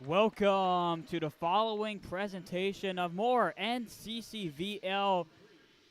Welcome to the following presentation of more NCCVL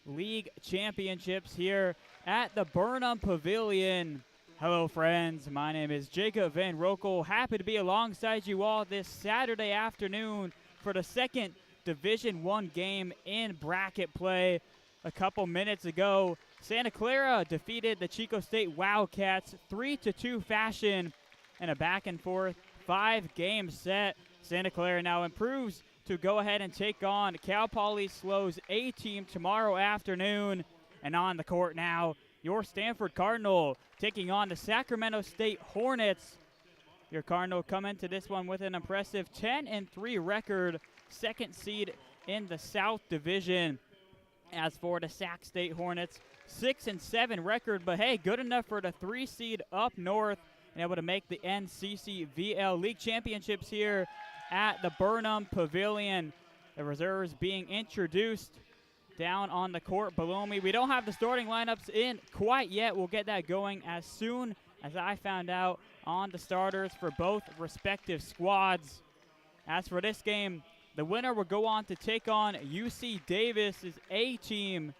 League Championships here at the Burnham Pavilion. Hello friends, my name is Jacob Van Rokel. Happy to be alongside you all this Saturday afternoon for the second Division I game in bracket play. A couple minutes ago, Santa Clara defeated the Chico State Wildcats 3-2 fashion in a back and forth 5-game set. Santa Clara now improves to go ahead and take on Cal Poly Slow's A team tomorrow afternoon. And on the court now, your Stanford Cardinal taking on the Sacramento State Hornets. Your Cardinal come into this one with an impressive 10-3 record, second seed in the South Division. As for the Sac State Hornets, 6-7 record, but hey, good enough for the 3 seed up north and able to make the NCCVL League Championships here at the Burnham Pavilion. The reserves being introduced down on the court below me. We don't have the starting lineups in quite yet. We'll get that going as soon as I found out on the starters for both respective squads. As for this game, the winner will go on to take on UC Davis's A team,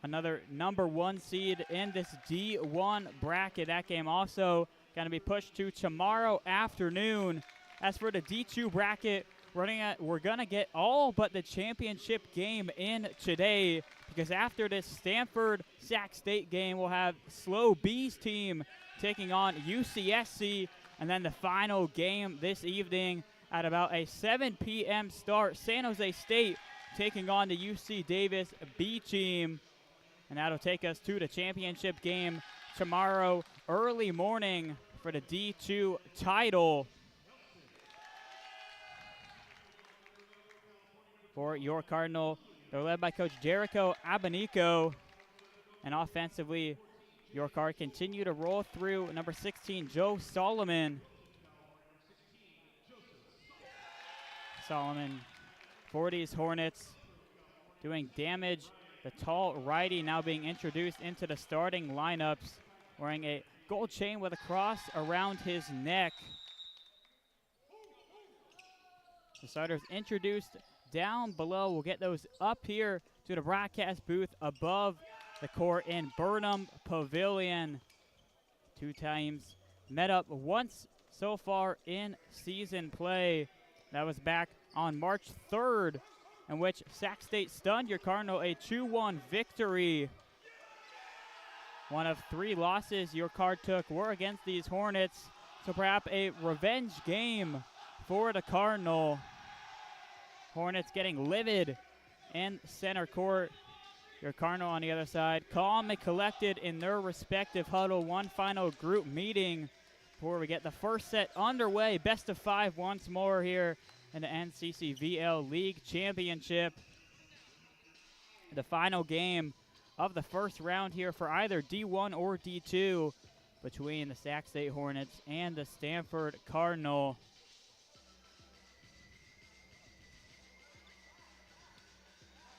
another number 1 seed in this D1 bracket. That game also going to be pushed to tomorrow afternoon. As for the D2 bracket, we're going to get all but the championship game in today, because after this Stanford-Sac State game, we'll have Slow B's team taking on UCSC, and then the final game this evening at about a 7 p.m. start, San Jose State taking on the UC Davis B team, and that'll take us to the championship game tomorrow early morning for the D2 title. For your Cardinal, they're led by Coach Jericho Abanico. And offensively, your Card continue to roll through number 16, Joe Solomon. Solomon for these Hornets doing damage. The tall righty now being introduced into the starting lineups, wearing a gold chain with a cross around his neck. The starters introduced down below. We'll get those up here to the broadcast booth above the court in Burnham Pavilion. 2 times met up once so far in season play. That was back on March 3rd, in which Sac State stunned your Cardinal, a 2-1 victory. One of 3 losses your Card took were against these Hornets, so perhaps a revenge game for the Cardinal. Hornets getting livid in center court. Your Cardinal on the other side, calm and collected in their respective huddle. One final group meeting before we get the first set underway. Best of 5 once more here in the NCCVL League Championship. The final game of the first round here for either D1 or D2 between the Sac State Hornets and the Stanford Cardinal.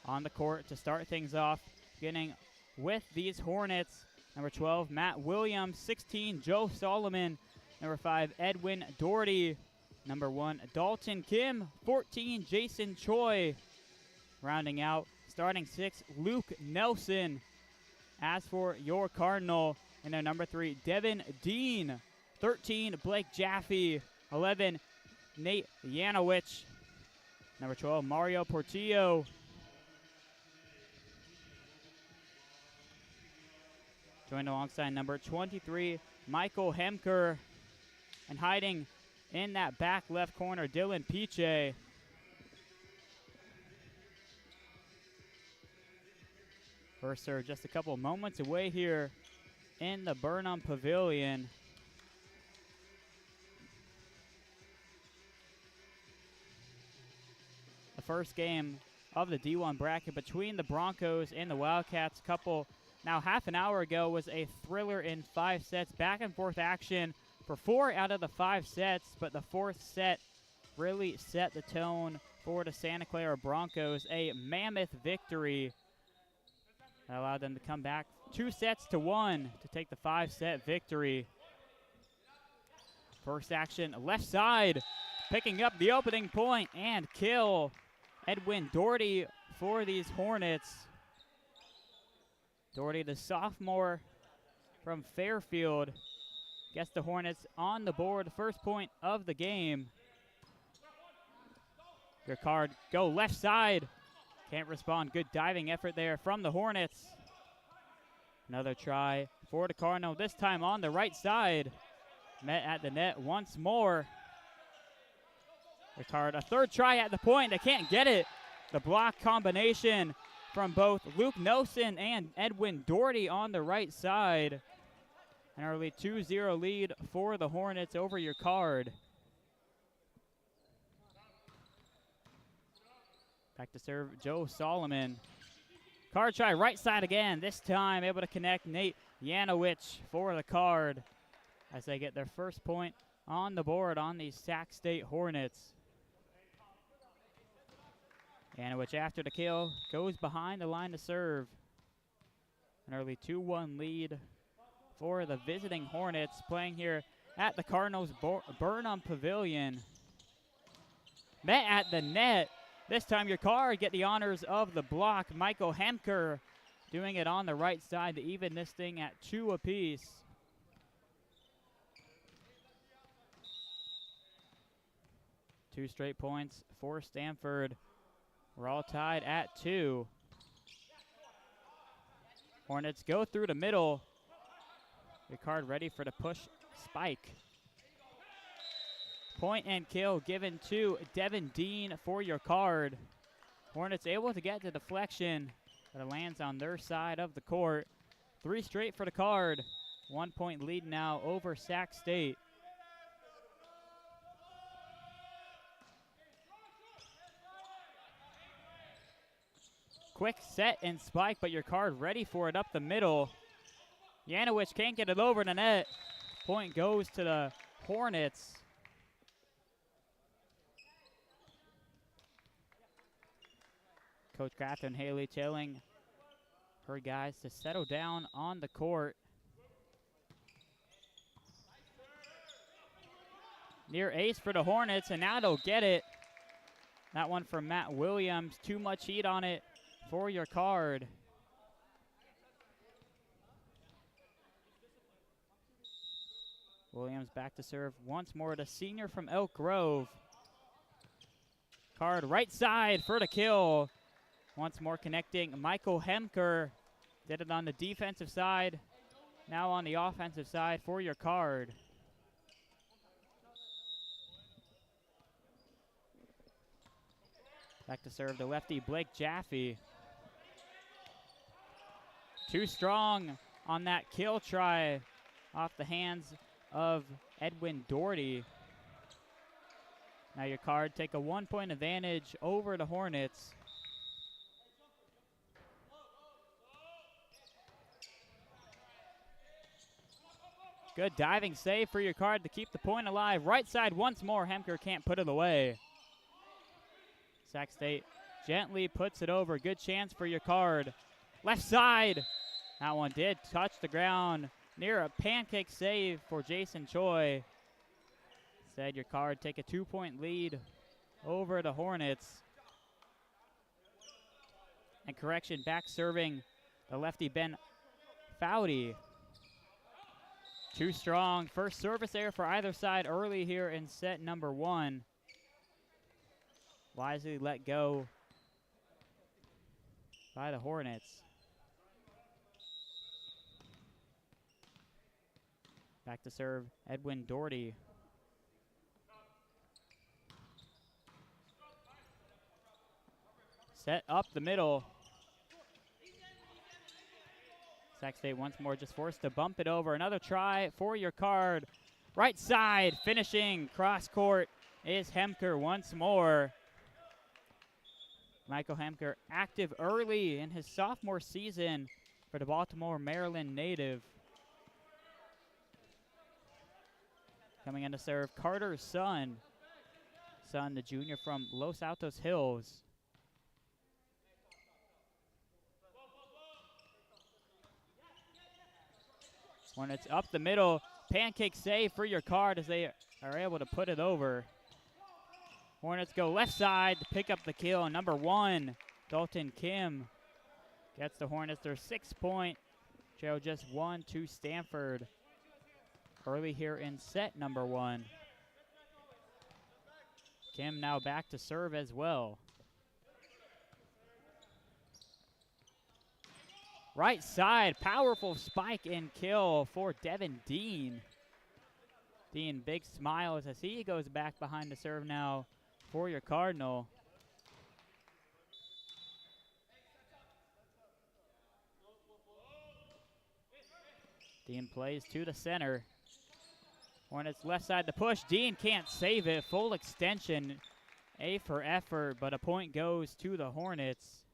On the court to start things off, beginning with these Hornets, number 12, Matt Williams, 16, Joe Solomon, number 5, Edwin Doherty, number 1, Dalton Kim, 14, Jason Choi, rounding out starting 6, Luke Nelson. As for your Cardinal, and their number 3, Devin Dean, 13, Blake Jaffe, 11, Nate Yanowich, number 12, Mario Portillo, joined alongside number 23, Michael Hemker, and hiding in that back left corner, Dylan Piche. First serve just a couple moments away here in the Burnham Pavilion. The first game of the D1 bracket between the Broncos and the Wildcats. Couple now half an hour ago was a thriller in 5 sets. Back and forth action for 4 out of the 5 sets, but the 4th set really set the tone for the Santa Clara Broncos. A mammoth victory that allowed them to come back 2-1 to take the 5-set victory. First action, left side, picking up the opening point and kill. Edwin Doherty for these Hornets. Doherty, the sophomore from Fairfield, gets the Hornets on the board. First point of the game. Ricard go left side. Can't respond. Good diving effort there from the Hornets. Another try for the Cardinal, this time on the right side. Met at the net once more. Ricard, a third try at the point. They can't get it. The block combination from both Luke Nosen and Edwin Doherty on the right side. An early 2-0 lead for the Hornets over your card. Back to serve Joe Solomon. Card try right side again. This time able to connect Nate Yanowicz for the Card as they get their first point on the board on the Sac State Hornets. Yanowicz after the kill goes behind the line to serve. An early 2-1 lead for the visiting Hornets playing here at the Cardinals Burnham Pavilion. Met at the net. This time your Card get the honors of the block. Michael Hemker doing it on the right side to even this thing at 2 apiece. Two straight points for Stanford. We're all tied at 2. Hornets go through the middle. Ricard ready for the push spike. Point and kill given to Devin Dean for your Card. Hornets able to get the deflection, but it lands on their side of the court. 3 straight for the Card. 1 point lead now over Sac State. Quick set and spike, but your Card ready for it up the middle. Yanowicz can't get it over the net. Point goes to the Hornets. Coach Catherine Haley telling her guys to settle down on the court. Near ace for the Hornets, and now they'll get it. That one from Matt Williams. Too much heat on it for your Card. Williams back to serve once more. The senior from Elk Grove. Card right side for the kill. Once more connecting Michael Hemker. Did it on the defensive side. Now on the offensive side for your Card. Back to serve the lefty Blake Jaffe. Too strong on that kill try off the hands of Edwin Doherty. Now your Card take a 1 point advantage over the Hornets. Good diving save for your Card to keep the point alive. Right side once more. Hemker can't put it away. Sac State gently puts it over. Good chance for your Card. Left side. That one did touch the ground. Near a pancake save for Jason Choi. Instead, your Card take a 2 point lead over the Hornets. And correction, back serving the lefty Ben Foudy. Too strong. First service error for either side early here in set number 1. Wisely let go by the Hornets. Back to serve Edwin Doherty. Set up the middle. Sac State once more just forced to bump it over. Another try for your Card. Right side finishing cross court is Hemker once more. Michael Hemker active early in his sophomore season for the Baltimore, Maryland native. Coming in to serve Carter's son. Son, the junior from Los Altos Hills. Hornets up the middle. Pancake save for your Card as they are able to put it over. Hornets go left side to pick up the kill. Number 1, Dalton Kim gets the Hornets their 6-point trail, just 1 to Stanford early here in set number 1. Kim now back to serve as well. Right side, powerful spike and kill for Devin Dean. Dean, big smiles as he goes back behind the serve now for your Cardinal. Dean plays to the center. Hornets left side to push. Dean can't save it. Full extension. A for effort, but a point goes to the Hornets.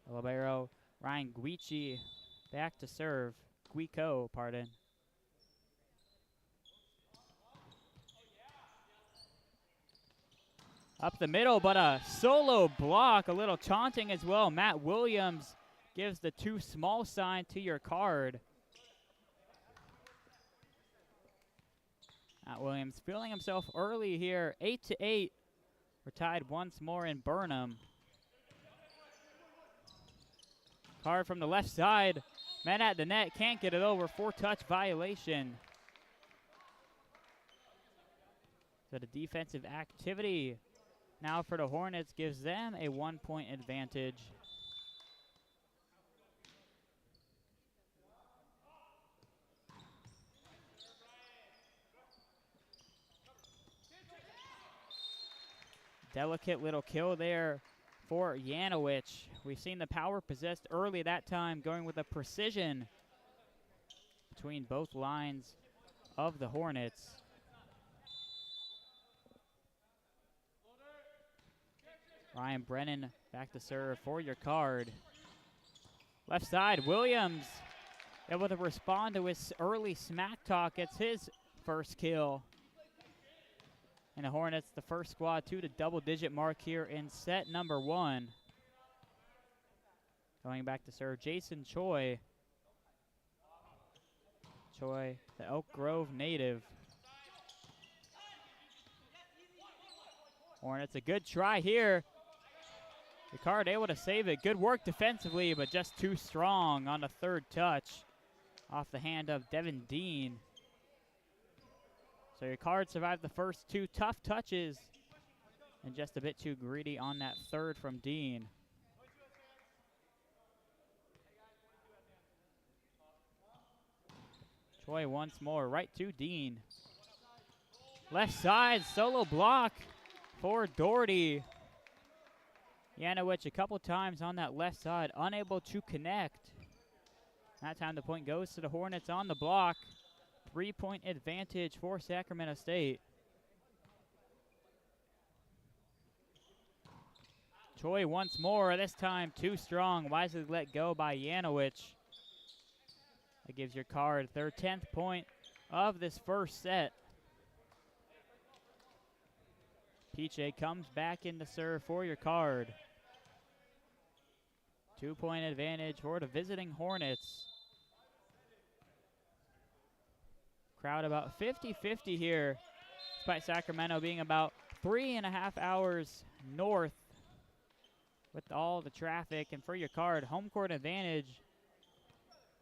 Libero Ryan Guico back to serve. Guico, pardon. Up the middle, but a solo block. A little taunting as well. Matt Williams gives the too small sign to your card. Matt Williams feeling himself early here. 8-8. We're tied once more in Burnham. Card from the left side. Man at the net, can't get it over. 4-touch violation. So the defensive activity now for the Hornets gives them a 1-point advantage. Delicate little kill there for Janowicz. We've seen the power possessed early that time, going with a precision between both lines of the Hornets. Ryan Brennan back to serve for your card. Left side, Williams able to respond to his early smack talk. Gets his first kill. And the Hornets, the first squad to the double-digit mark here in set number 1. Going back to serve, Jason Choi. Choi, the Elk Grove native. Hornets, a good try here. Ricard able to save it. Good work defensively, but just too strong on the third touch off the hand of Devin Dean. So your card survived the first 2 tough touches and just a bit too greedy on that third from Dean. Choi once more, right to Dean. Left side, solo block for Doherty. Janowicz a couple times on that left side, unable to connect. That time the point goes to the Hornets on the block. 3-point advantage for Sacramento State. Choi once more, this time too strong. Wisely let go by Janowicz. That gives your card their 10th point of this first set. Piche comes back in to serve for your card. 2-point advantage for the visiting Hornets. Crowd about 50-50 here, despite Sacramento being about 3.5 hours north with all the traffic. And for your card, home court advantage.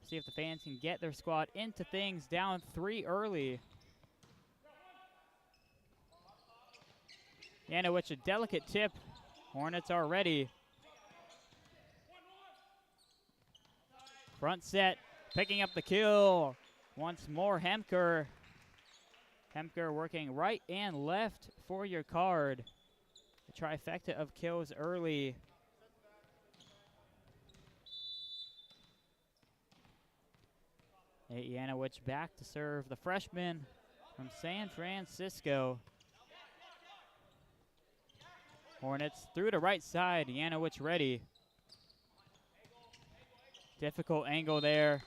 See if the fans can get their squad into things, down 3 early. Janowicz, a delicate tip. Hornets are ready. Front set, picking up the kill. Once more, Hemker. Hemker working right and left for your card. The trifecta of kills early. Janowicz back to serve, the freshman from San Francisco. Hornets through the right side, Janowicz ready. Difficult angle there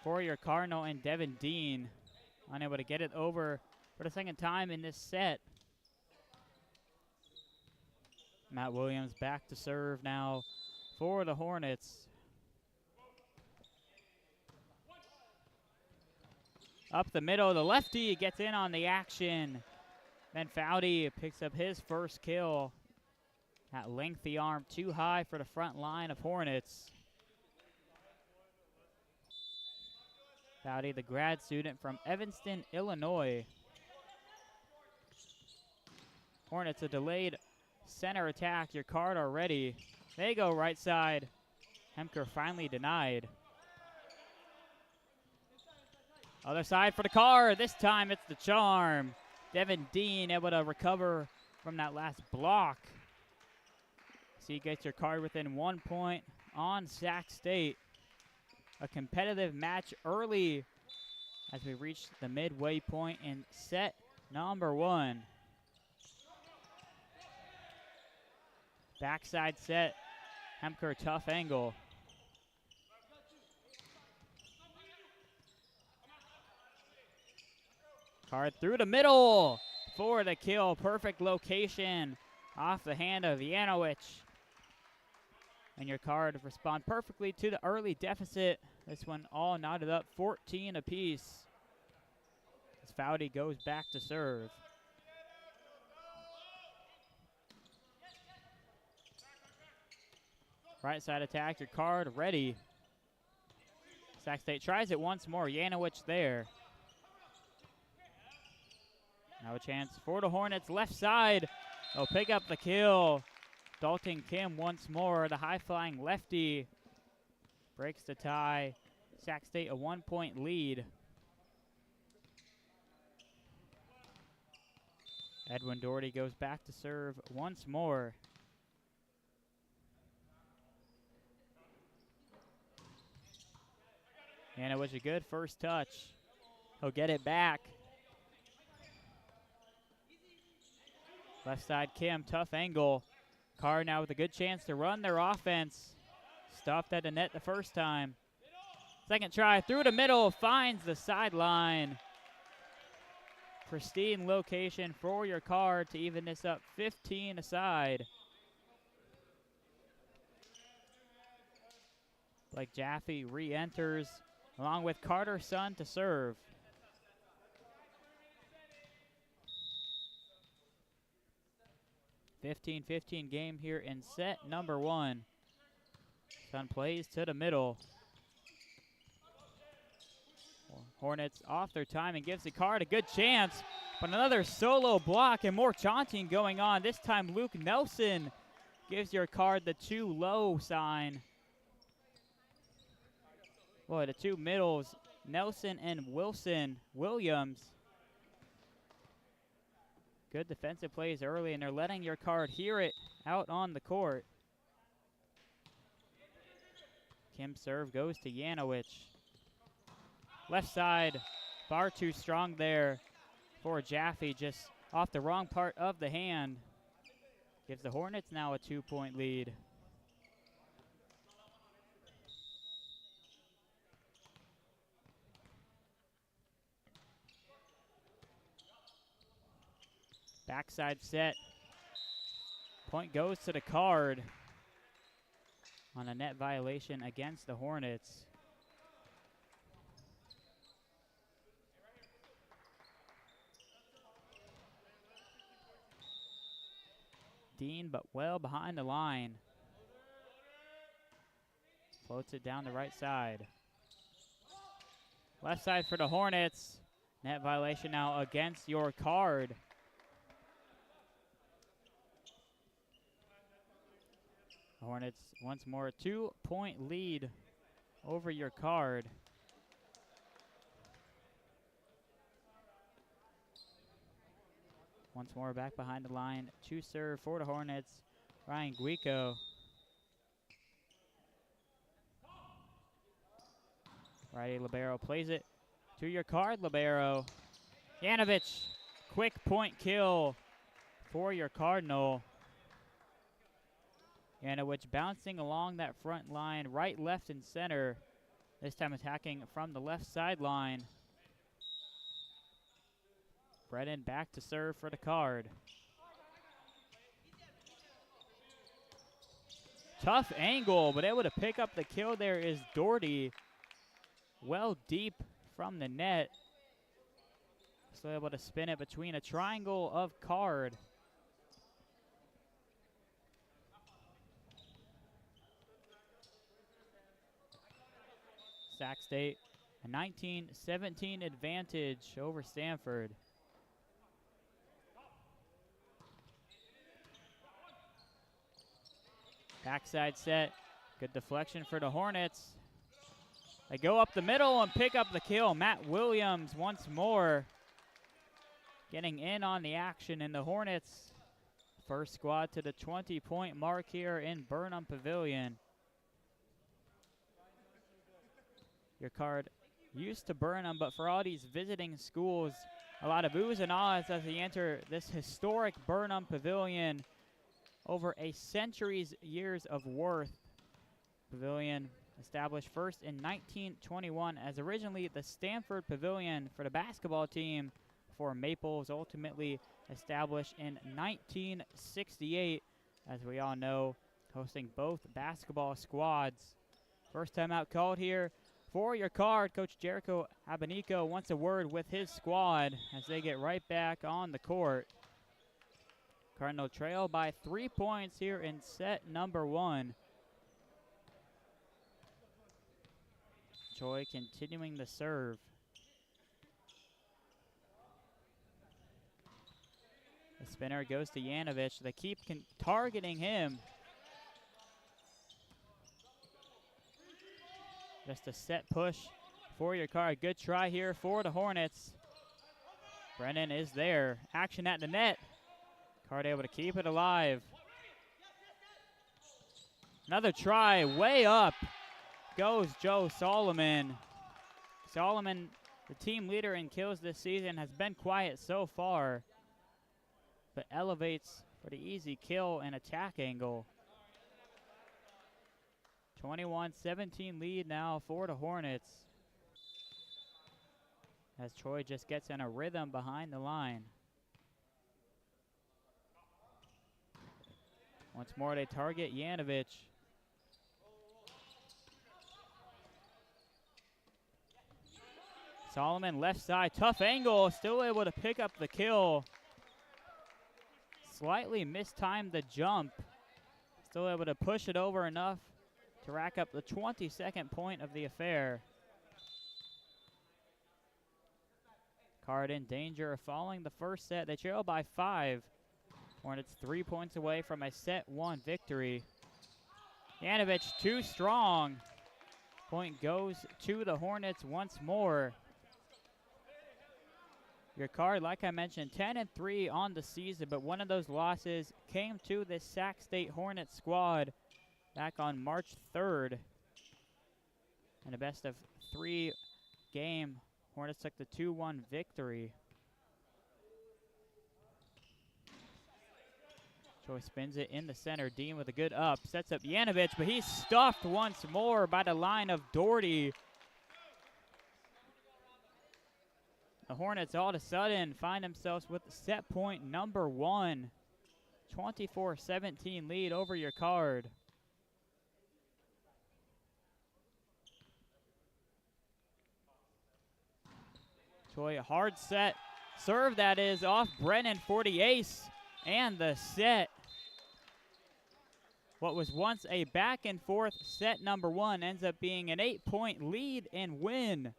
for your Cardinal and Devin Dean. Unable to get it over for the second time in this set. Matt Williams back to serve now for the Hornets. Up the middle, the lefty gets in on the action. Then Foudy picks up his first kill. That lengthy arm too high for the front line of Hornets. Foudy, the grad student from Evanston, Illinois. Hornets, a delayed center attack. Your card already. They go right side. Hemker finally denied. Other side for the card. This time it's the charm. Devin Dean able to recover from that last block. So you get your card within 1 point on Sac State. A competitive match early as we reach the midway point in set number 1. Backside set. Hemker, tough angle. Card through the middle for the kill. Perfect location off the hand of Yanowicz. And your card respond perfectly to the early deficit. This one all knotted up, 14 apiece. As Foudy goes back to serve. Right side attack, your card ready. Sac State tries it once more. Yanowicz there. Now a chance for the Hornets. Left side. They'll pick up the kill. Dalton Kim once more. The high-flying lefty breaks the tie. Sac State a 1-point lead. Edwin Doherty goes back to serve once more. And it was a good first touch. He'll get it back. Left side Kim, tough angle. Card now with a good chance to run their offense. Stopped at the net the first time. Second try through the middle, finds the sideline. Pristine location for your card to even this up 15 aside. Blake Jaffe re-enters along with Carter Sun to serve. (15-15) game here in set number 1. Sun plays to the middle. Hornets off their time and gives the card a good chance. But another solo block and more taunting going on. This time Luke Nelson gives your card the too low sign. Boy, the two middles, Nelson and Williams. Good defensive plays early, and they're letting your card hear it out on the court. Kim's serve goes to Yanowicz. Left side, far too strong there for Jaffe, just off the wrong part of the hand. Gives the Hornets now a 2-point lead. Backside set. Point goes to the card on a net violation against the Hornets. Dean, but well behind the line. Floats it down the right side. Left side for the Hornets. Net violation now against your card. Hornets once more, 2-point lead over your card. Once more back behind the line to serve for the Hornets, Ryan Guico. Righty Libero plays it to your card, Libero. Yanowicz, quick point kill for your Cardinal. Yanowicz bouncing along that front line, right, left, and center. This time attacking from the left sideline. Brennan back to serve for the card. Tough angle, but able to pick up the kill there is Doherty. Well deep from the net. Still able to spin it between a triangle of card. Sac State, a 19-17 advantage over Stanford. Backside set, good deflection for the Hornets. They go up the middle and pick up the kill. Matt Williams once more getting in on the action, in the Hornets first squad to the 20-point mark here in Burnham Pavilion. Your card used to Burnham, but for all these visiting schools, a lot of oohs and ahs as they enter this historic Burnham Pavilion. Over a century's years of worth. Pavilion established first in 1921 as originally the Stanford Pavilion for the basketball team, before Maple was ultimately established in 1968, as we all know, hosting both basketball squads. First time out called here for your card. Coach Jericho Abanico wants a word with his squad as they get right back on the court. Cardinal trail by 3 points here in set number 1. Choi continuing the serve. The spinner goes to Yanovich. They keep targeting him. Just a set push for your card. Good try here for the Hornets. Brennan is there. Action at the net. Card able to keep it alive. Another try, way up goes Joe Solomon. Solomon, the team leader in kills this season, has been quiet so far, but elevates for the easy kill and attack angle. 21-17 lead now for the Hornets, as Troy just gets in a rhythm behind the line. Once more they target Yanovich. Solomon left side, tough angle, still able to pick up the kill. Slightly mistimed the jump. Still able to push it over enough to rack up the 22nd point of the affair. Card in danger of falling the first set. They trail by 5. Hornets 3 points away from a set 1 victory. Yanovich too strong. Point goes to the Hornets once more. Your card, like I mentioned, 10-3 on the season, but one of those losses came to this Sac State Hornets squad back on March 3rd. In a best of 3 game, Hornets took the 2-1 victory. Troy spins it in the center. Dean with a good up. Sets up Yanovich, but he's stuffed once more by the line of Doherty. The Hornets all of a sudden find themselves with set point number 1. 24-17 lead over your card. Troy, a hard set. Serve, that is, off Brennan for the ace. And the set. What was once a back and forth set number 1 ends up being an 8-point lead and win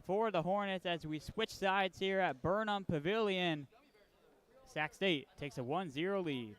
for the Hornets as we switch sides here at Burnham Pavilion. Sac State takes a 1-0 lead.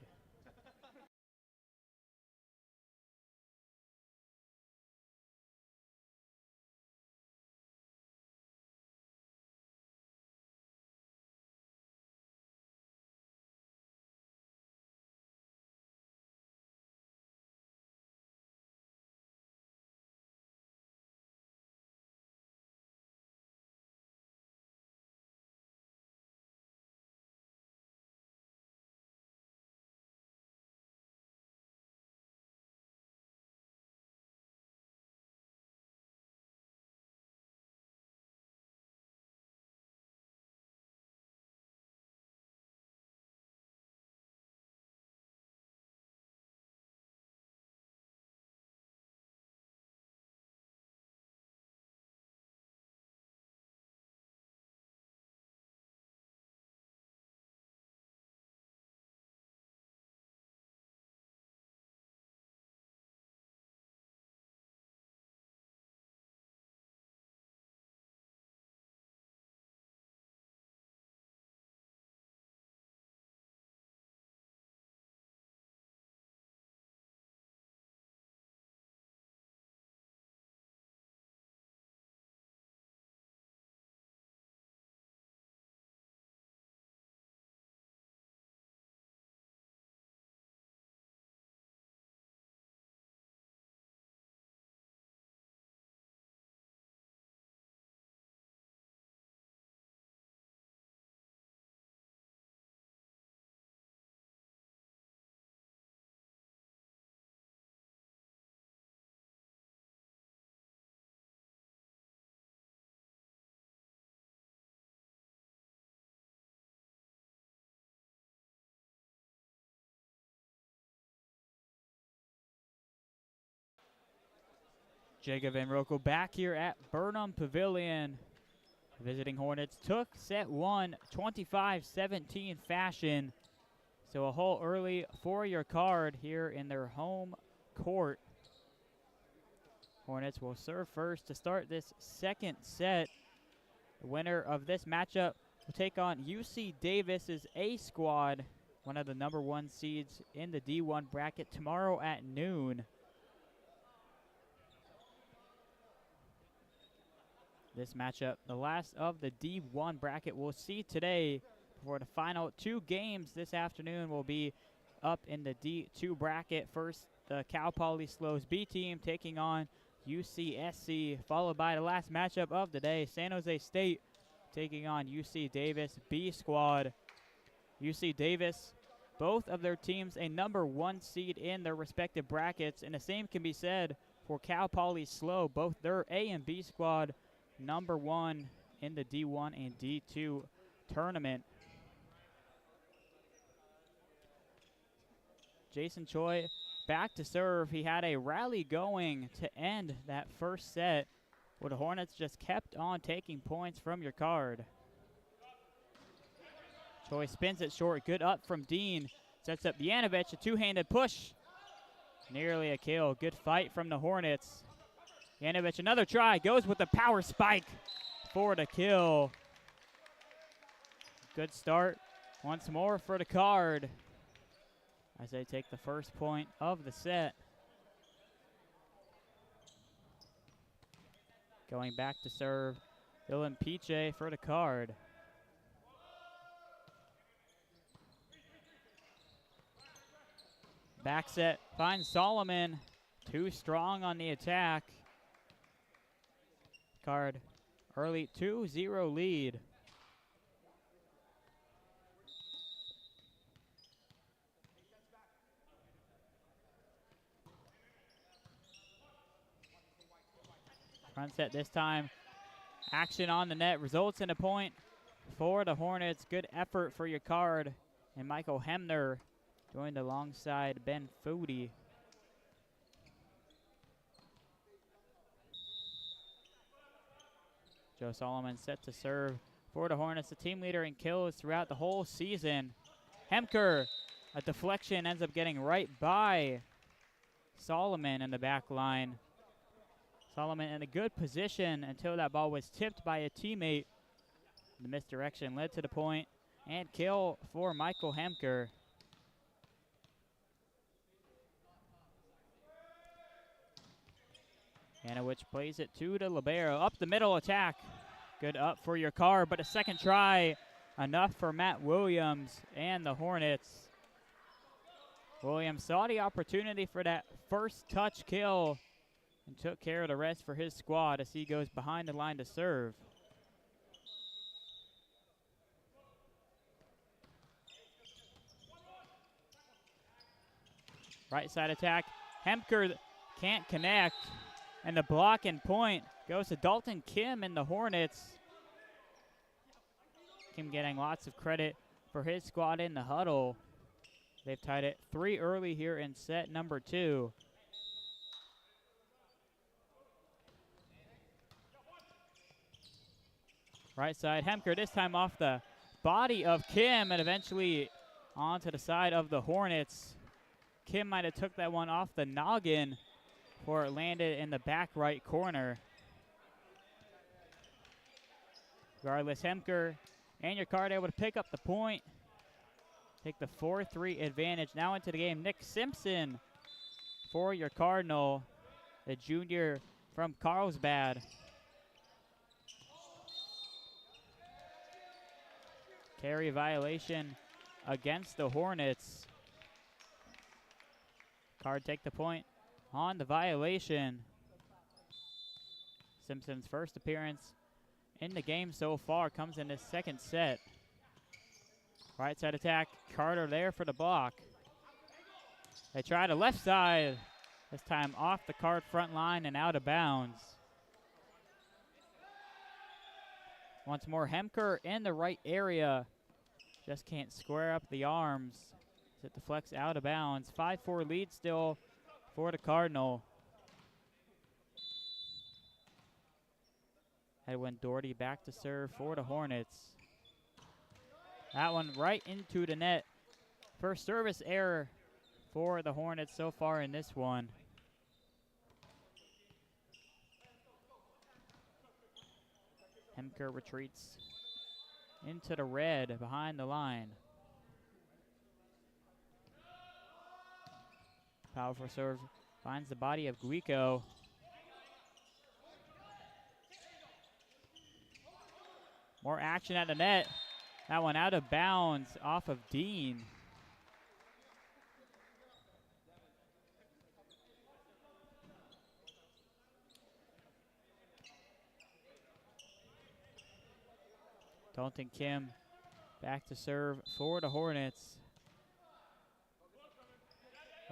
Jacob and Rocco back here at Burnham Pavilion. Visiting Hornets took set one, 25-17 fashion. So a hole early for your card here in their home court. Hornets will serve first to start this second set. The winner of this matchup will take on UC Davis's A squad, one of the #1 seeds in the D1 bracket, tomorrow at noon. This matchup, the last of the D1 bracket, we'll see today before the final two games this afternoon will be up in the D2 bracket. First, the Cal Poly Slows B team taking on UCSC, followed by the last matchup of the day, San Jose State taking on UC Davis B squad. UC Davis, both of their teams a #1 seed in their respective brackets, and the same can be said for Cal Poly Slow, both their A and B squad #1 in the D1 and D2 tournament. Jason Choi back to serve. He had a rally going to end that first set, where the Hornets just kept on taking points from your card. Choi spins it short. Good up from Dean. Sets up Yanovich, a two-handed push. Nearly a kill. Good fight from the Hornets. Yanovich, another try, goes with the power spike for the kill. Good start once more for the card as they take the first point of the set. Going back to serve, Dylan Piche for the card. Back set finds Solomon, too strong on the attack. Card early 2-0 lead. Front set this time. Action on the net results in a point for the Hornets. Good effort for your card. And Michael Hemner joined alongside Ben Foodie. Joe Solomon set to serve for the Hornets, the team leader in kills throughout the whole season. Hemker, a deflection, ends up getting right by Solomon in the back line. Solomon in a good position until that ball was tipped by a teammate. The misdirection led to the point and kill for Michael Hemker. Yanovich plays it to the libero. Up the middle attack. Good up for your card, but a second try enough for Matt Williams and the Hornets. Williams saw the opportunity for that first touch kill and took care of the rest for his squad as he goes behind the line to serve. Right side attack. Hemker can't connect. And the block and point goes to Dalton Kim and the Hornets. Kim getting lots of credit for his squad in the huddle. They've tied it 3 early here in set number 2. Right side, Hemker this time off the body of Kim and eventually onto the side of the Hornets. Kim might have took that one off the noggin before it landed in the back right corner. Regardless, Hemker and your card able to pick up the point. Take the 4-3 advantage. Now into the game, Nick Simpson for your Cardinal, the junior from Carlsbad. Carry violation against the Hornets. Card take the point on the violation. Simpson's first appearance in the game so far comes in this second set. Right side attack, Carter there for the block. They try to left side, this time off the card front line and out of bounds. Once more, Hemker in the right area. Just can't square up the arms. It deflects out of bounds. 5-4 lead still for the Cardinal. Edwin Doherty back to serve for the Hornets. That one right into the net. First service error for the Hornets so far in this one. Hemker retreats into the red behind the line. Powerful serve finds the body of Guico. More action at the net. That one out of bounds off of Dean. Dalton Kim back to serve for the Hornets.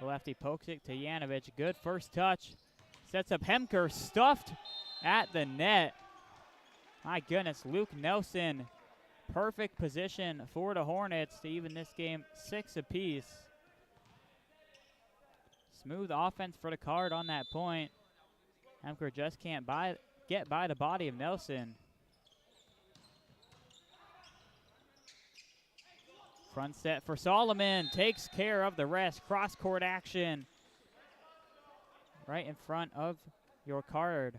The lefty pokes it to Yanovich. Good first touch. Sets up Hemker, stuffed at the net. My goodness, Luke Nelson. Perfect position for the Hornets to even this game 6 apiece. Smooth offense for the Card on that point. Hemker just can't get by the body of Nelson. Front set for Solomon, takes care of the rest. Cross-court action right in front of your Card.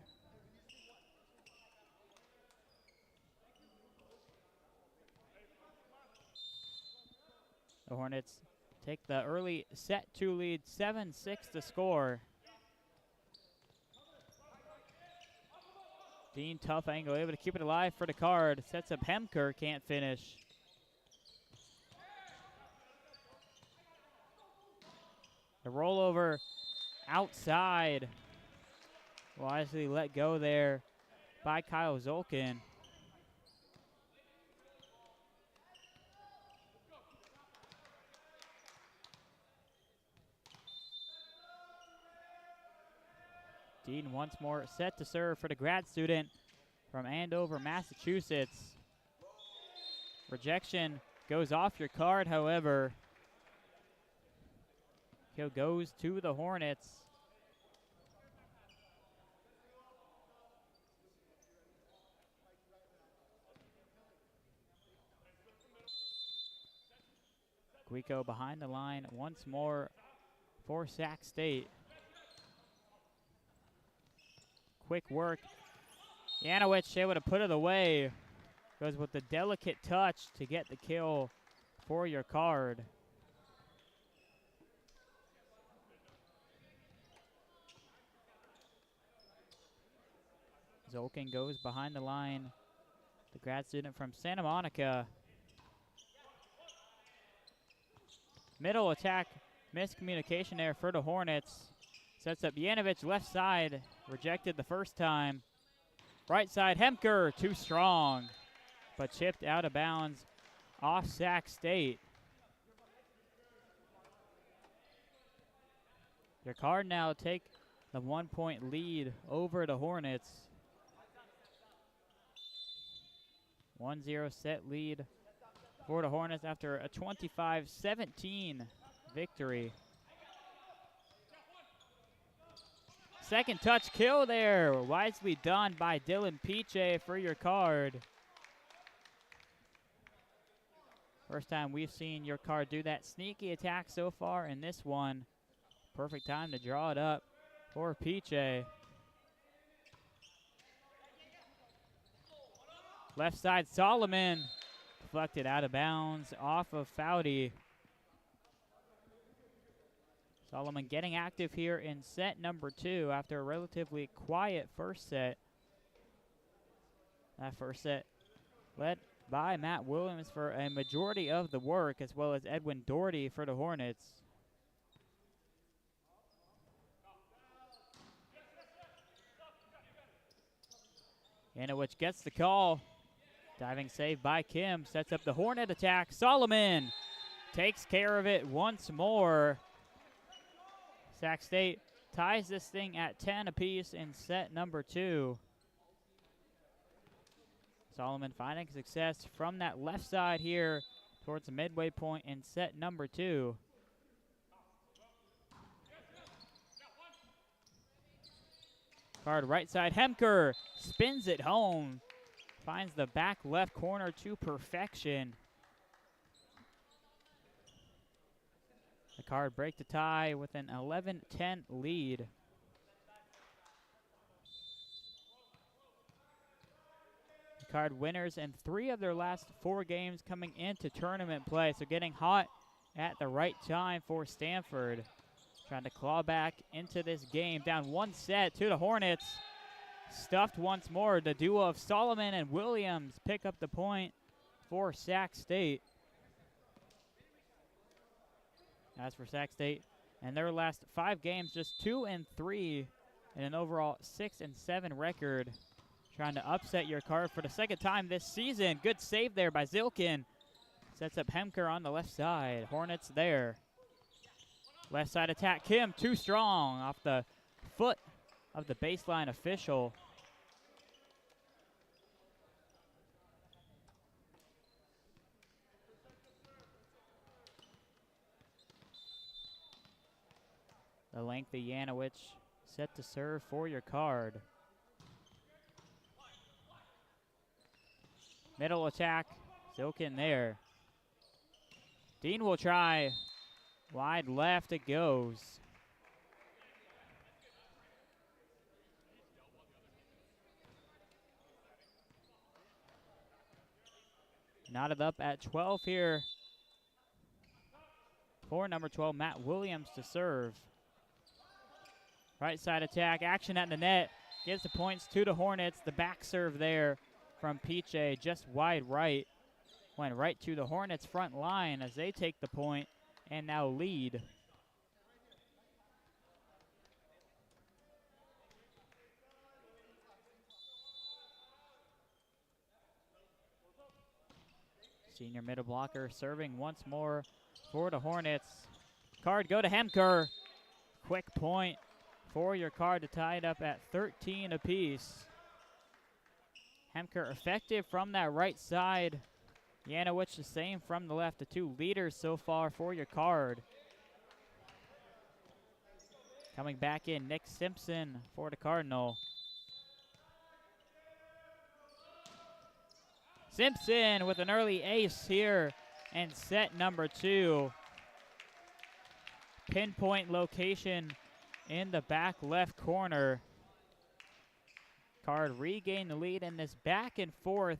The Hornets take the early set 2 lead, 7-6 to score. Dean, tough angle, able to keep it alive for the Card. Sets up Hemker, can't finish. The rollover outside. Wisely let go there by Kyle Zolkin. Dean once more set to serve for the grad student from Andover, Massachusetts. Rejection goes off your Card, however. Kill goes to the Hornets. Guico behind the line once more for Sac State. Quick work. Janowicz able to put it away. Goes with the delicate touch to get the kill for your Card. Zolkin goes behind the line. The grad student from Santa Monica. Middle attack, miscommunication there for the Hornets. Sets up Yanovich left side, rejected the first time. Right side, Hemker, too strong, but chipped out of bounds off Sac State. Your Card now take the 1-point lead over the Hornets. 1-0 set lead for the Hornets after a 25-17 victory. Second touch kill there. Wisely done by Dylan Piche for your Card. First time we've seen your Card do that sneaky attack so far in this one. Perfect time to draw it up for Piche. Left side, Solomon. Deflected out of bounds off of Foudy. Solomon getting active here in set number 2 after a relatively quiet first set. That first set led by Matt Williams for a majority of the work, as well as Edwin Doherty for the Hornets. Janowicz gets the call. Diving save by Kim, sets up the Hornet attack. Solomon takes care of it once more. Sac State ties this thing at 10 apiece in set number 2. Solomon finding success from that left side here towards the midway point in set number 2. Card right side, Hemker spins it home. Finds the back left corner to perfection. The card break the tie with an 11-10 lead. The card winners in 3 of their last 4 games coming into tournament play. So getting hot at the right time for Stanford. Trying to claw back into this game. Down 1 set to the Hornets. Stuffed once more. The duo of Solomon and Williams pick up the point for Sac State. As for Sac State, in their last 5 games, just 2-3 and an overall 6-7 record. Trying to upset your card for the 2nd time this season. Good save there by Zilkin. Sets up Hemker on the left side. Hornets there. Left side attack, Kim, too strong off the foot of the baseline official. The lengthy Yanowicz set to serve for your card. Middle attack, Zilkin there. Dean will try. Wide left it goes. Knotted up at 12 here for number 12, Matt Williams to serve. Right side attack, action at the net. Gives the points to the Hornets. The back serve there from Piche, just wide right. Went right to the Hornets front line as they take the point and now lead. Senior middle blocker serving once more for the Hornets. Card go to Hemker. Quick point for your card to tie it up at 13 apiece. Hemker effective from that right side. Yanowicz the same from the left. The 2 leaders so far for your card. Coming back in, Nick Simpson for the Cardinal. Simpson with an early ace here and set number 2. Pinpoint location in the back left corner. Card regained the lead in this back and forth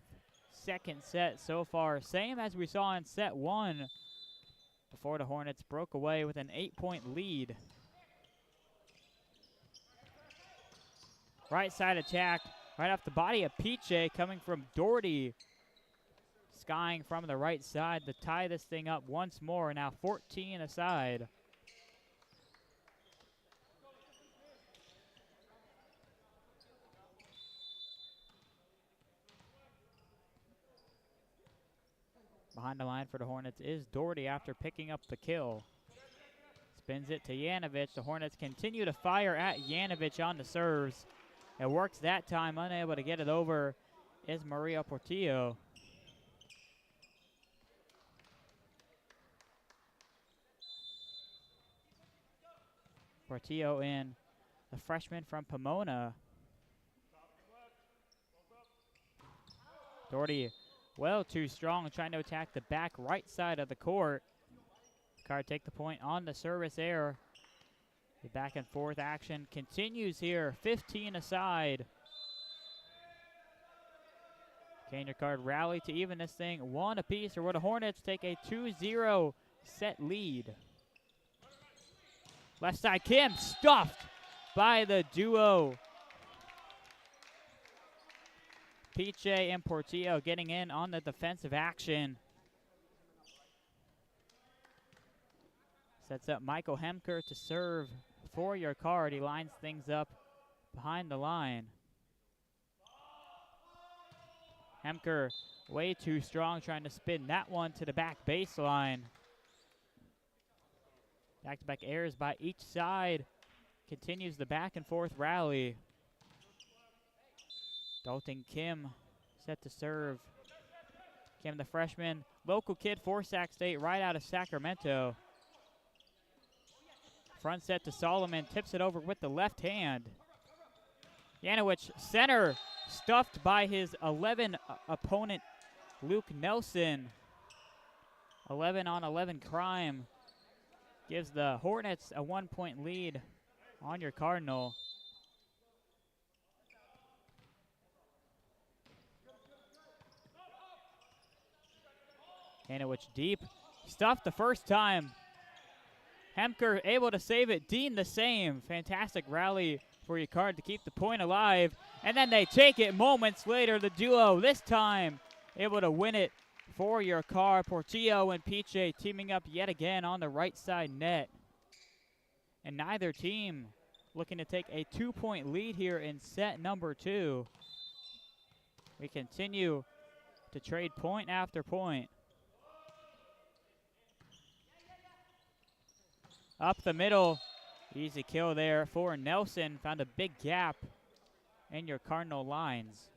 2nd set so far. Same as we saw in set 1 before the Hornets broke away with an 8-point lead. Right side attack right off the body of Piche coming from Doherty. Skying from the right side to tie this thing up once more. Now 14 aside. Behind the line for the Hornets is Doherty after picking up the kill. Spins it to Yanowicz. The Hornets continue to fire at Yanowicz on the serves. It works that time. Unable to get it over is Maria Portillo. Portillo in, the freshman from Pomona. Doherty well too strong, trying to attack the back right side of the court. Card take the point on the service error. The back and forth action continues here, 15 aside. Can your card rally to even this thing 1 apiece, or will the Hornets take a 2-0 set lead? Left side, Kim stuffed by the duo. Piche and Portillo getting in on the defensive action. Sets up Michael Hemker to serve for your card. He lines things up behind the line. Hemker way too strong, trying to spin that one to the back baseline. Back-to-back errors by each side. Continues the back and forth rally. Dalton Kim set to serve. Kim, the freshman, local kid for Sac State, right out of Sacramento. Front set to Solomon, tips it over with the left hand. Janowicz, center, stuffed by his 11 opponent, Luke Nelson. 11-on-11 crime gives the Hornets a 1-point lead on your Cardinal. Janowicz deep, stuffed the first time. Hemker able to save it. Dean the same. Fantastic rally for your card to keep the point alive. And then they take it moments later. The duo this time able to win it for your card. Portillo and Piche teaming up yet again on the right side net. And neither team looking to take a 2-point lead here in set number 2. We continue to trade point after point. Up the middle, easy kill there for Nelson. Found a big gap in your Cardinal lines.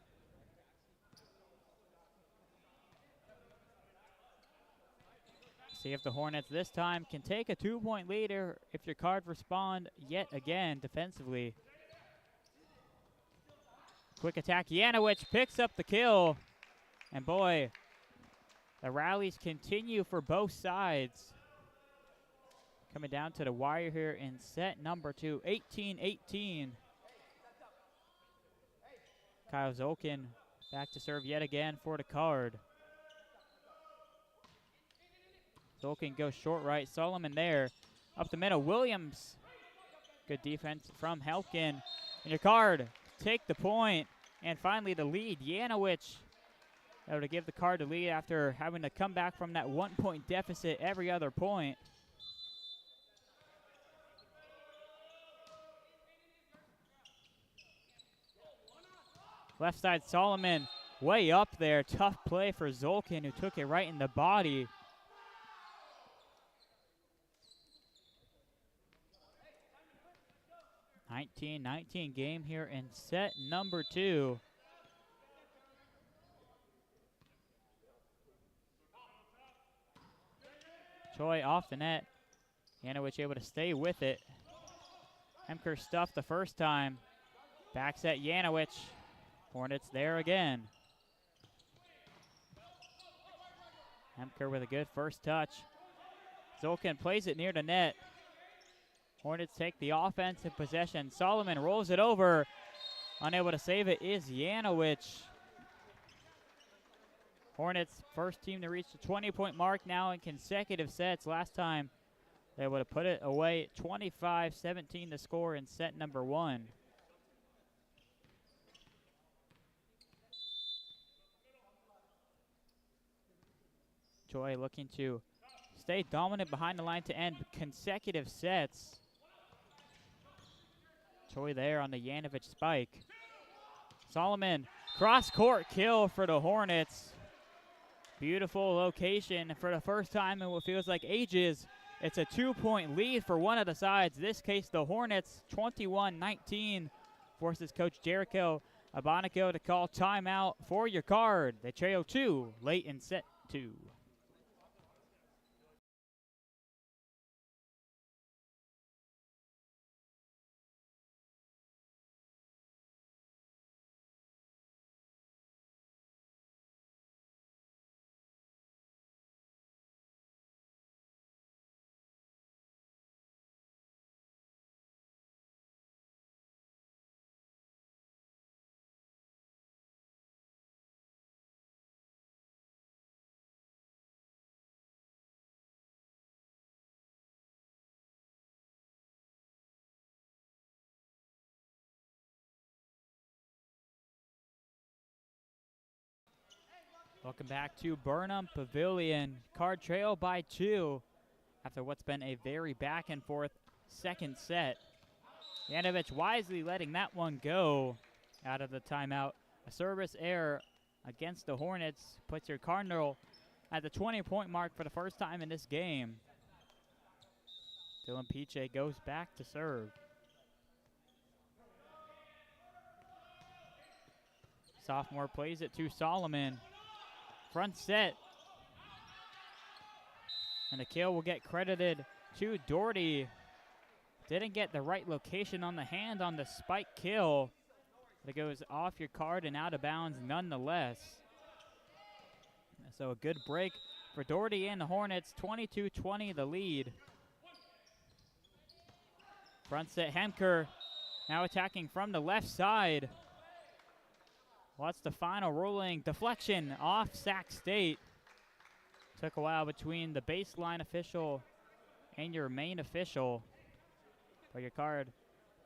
See if the Hornets this time can take a 2-point lead or if your Cards respond yet again defensively. Quick attack, Janowicz picks up the kill. And boy, the rallies continue for both sides. Coming down to the wire here in set number 2, 18-18. Kyle Zolkin back to serve yet again for the Card. Zolkin goes short right, Solomon there. Up the middle, Williams. Good defense from Helkin. And your Card take the point. And finally the lead, Janowicz. Able to give the Card the lead after having to come back from that 1-point deficit every other point. Left side, Solomon way up there. Tough play for Zolkin, who took it right in the body. (19-19) game here in set number 2. Choi off the net. Janowicz able to stay with it. Hemker stuffed the first time. Back set, Janowicz. Hornets there again. Hemker with a good first touch. Zolkin plays it near the net. Hornets take the offensive possession. Solomon rolls it over. Unable to save it is Janowicz. Hornets first team to reach the 20-point mark now in consecutive sets. Last time they would have put it away. 25-17 the score in set number 1. Choi looking to stay dominant behind the line to end consecutive sets. Choi there on the Janowicz spike. Solomon, cross-court kill for the Hornets. Beautiful location for the first time in what feels like ages. It's a 2-point lead for one of the sides. This case, the Hornets, 21-19, forces Coach Jericho Abanico to call timeout for your Card. They trail 2 late in set 2. Welcome back to Burnham Pavilion. Card trail by 2 after what's been a very back and forth second set. Janowicz wisely letting that one go out of the timeout. A service error against the Hornets puts your Cardinal at the 20-point mark for the first time in this game. Dylan Piche goes back to serve. Sophomore plays it to Solomon. Front set. And the kill will get credited to Doherty. Didn't get the right location on the hand on the spike kill. But it goes off your card and out of bounds nonetheless. So a good break for Doherty and the Hornets. 22-20 the lead. Front set Hemker now attacking from the left side. What's the final ruling? Deflection off Sac State. Took a while between the baseline official and your main official. But your card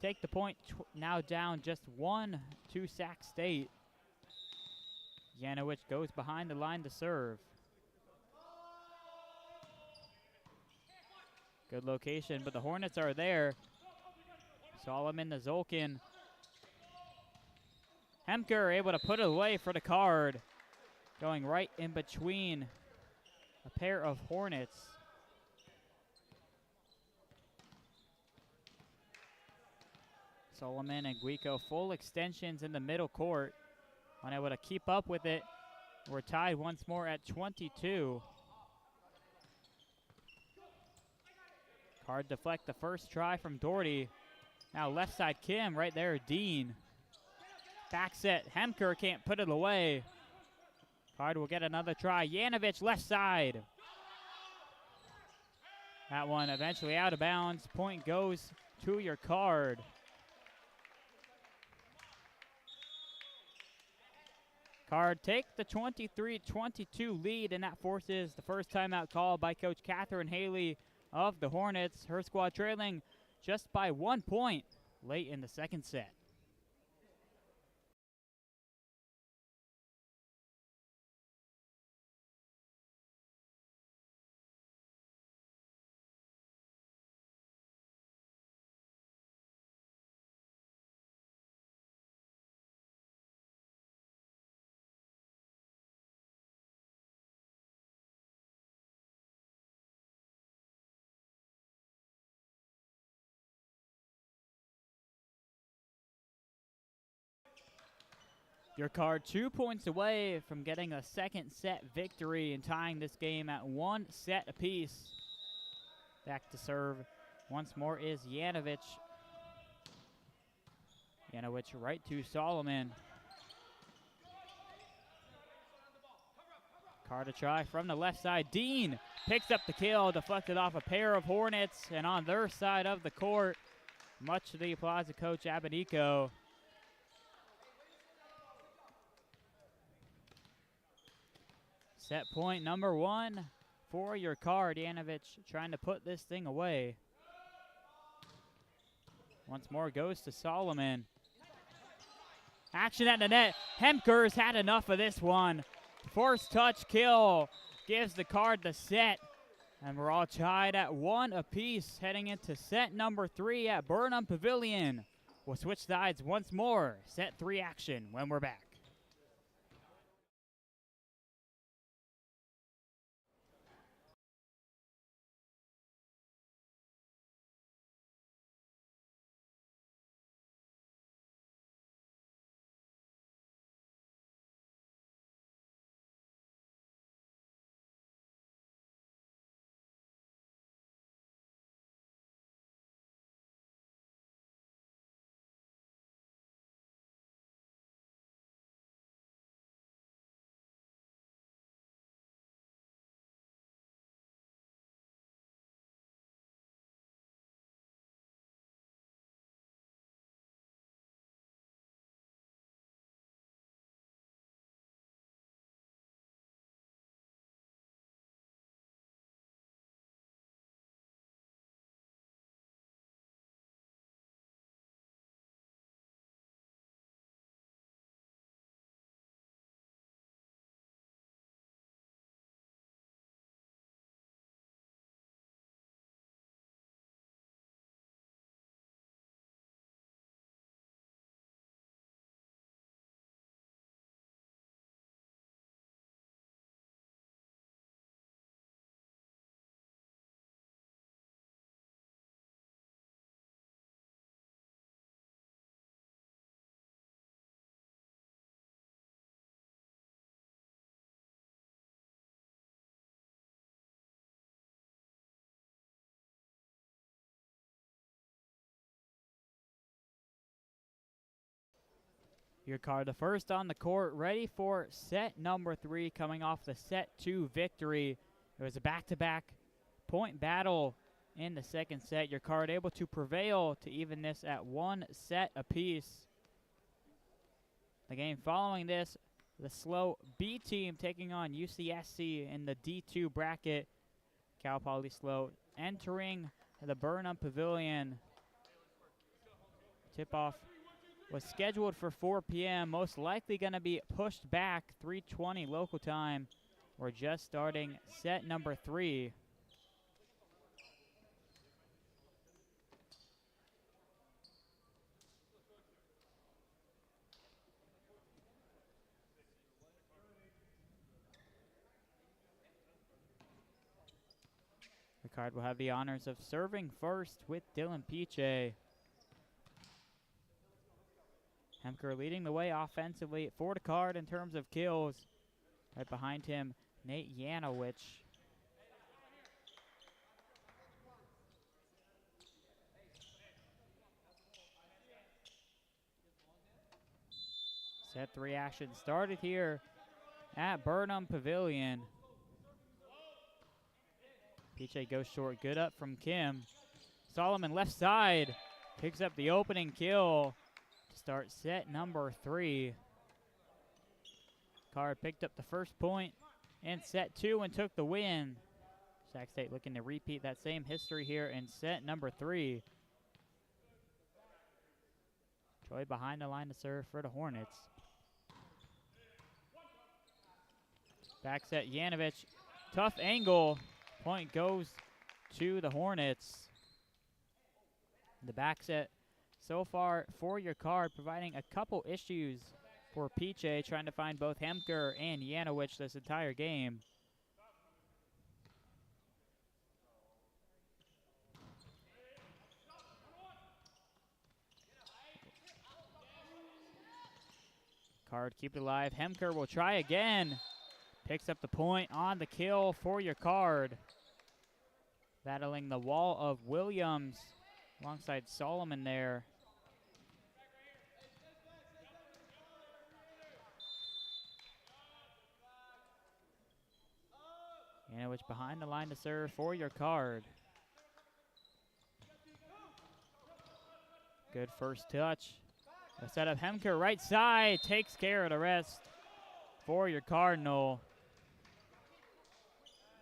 take the point, now down just 1 to Sac State. Janowicz goes behind the line to serve. Good location, but the Hornets are there. Solomon to Zolkin. Hemker able to put it away for the card. Going right in between a pair of Hornets. Solomon and Guico full extensions in the middle court. Unable to keep up with it. We're tied once more at 22. Card deflect the first try from Doherty. Now left side Kim, right there Dean. Back set, Hemker can't put it away. Card will get another try. Janowicz left side. That one eventually out of bounds. Point goes to your card. Card take the 23-22 lead, and that forces the first timeout call by Coach Catherine Haley of the Hornets. Her squad trailing just by 1 point late in the second set. Your card 2 points away from getting a second set victory and tying this game at 1 set apiece. Back to serve once more is Janowicz. Janowicz right to Solomon. Card to try from the left side. Dean picks up the kill, deflected off a pair of Hornets, and on their side of the court, much to the applause of Coach Abanico. Set point number 1 for your card. Janowicz trying to put this thing away. Once more goes to Solomon. Action at the net. Hemker's had enough of this one. First touch kill gives the card the set. And we're all tied at 1 apiece heading into set number 3 at Burnham Pavilion. We'll switch sides once more. Set 3 action when we're back. Your card, the first on the court, ready for set number 3, coming off the set 2 victory. It was a back-to-back point battle in the second set. Your card able to prevail to even this at 1 set apiece. The game following this, the slow B team taking on UCSC in the D2 bracket. Cal Poly Slow entering the Burnham Pavilion. Tip-off was scheduled for 4 p.m., most likely going to be pushed back 3:20 local time. We're just starting set number 3. The card will have the honors of serving first with Dylan Piche. Hemker leading the way offensively for the card in terms of kills. Right behind him, Nate Yanowich. Set 3 action started here at Burnham Pavilion. Piche goes short, good up from Kim. Solomon left side, picks up the opening kill to start set number 3. Card picked up the first point in set 2 and took the win. Sac State looking to repeat that same history here in set number 3. Troy behind the line to serve for the Hornets. Back set Yanovich, tough angle. Point goes to the Hornets. The back set so far for your card, providing a couple issues for Piche, trying to find both Hemker and Yanowich this entire game. Card keep it alive. Hemker will try again. Picks up the point on the kill for your card. Battling the wall of Williams alongside Solomon there. Yanowich behind the line to serve for your card. Good first touch. A set up Hemker right side, takes care of the rest for your Cardinal.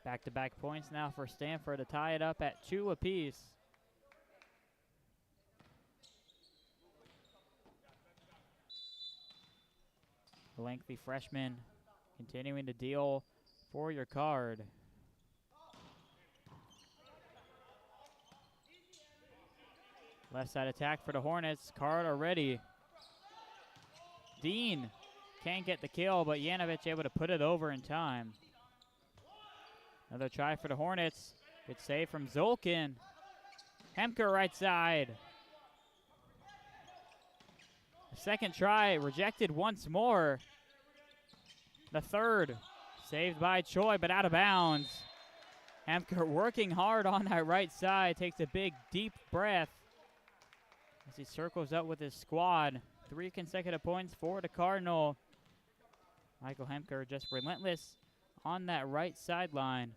Back-to-back points now for Stanford to tie it up at 2 apiece. The lengthy freshman continuing to deal for your card. Left side attack for the Hornets. Card already. Dean can't get the kill, but Yanovich able to put it over in time. Another try for the Hornets. Good save from Zolkin. Hemker right side. The second try rejected once more. The third saved by Choi, but out of bounds. Hemker working hard on that right side. Takes a big, deep breath as he circles up with his squad. 3 consecutive points for the Cardinal. Michael Hemker just relentless on that right sideline.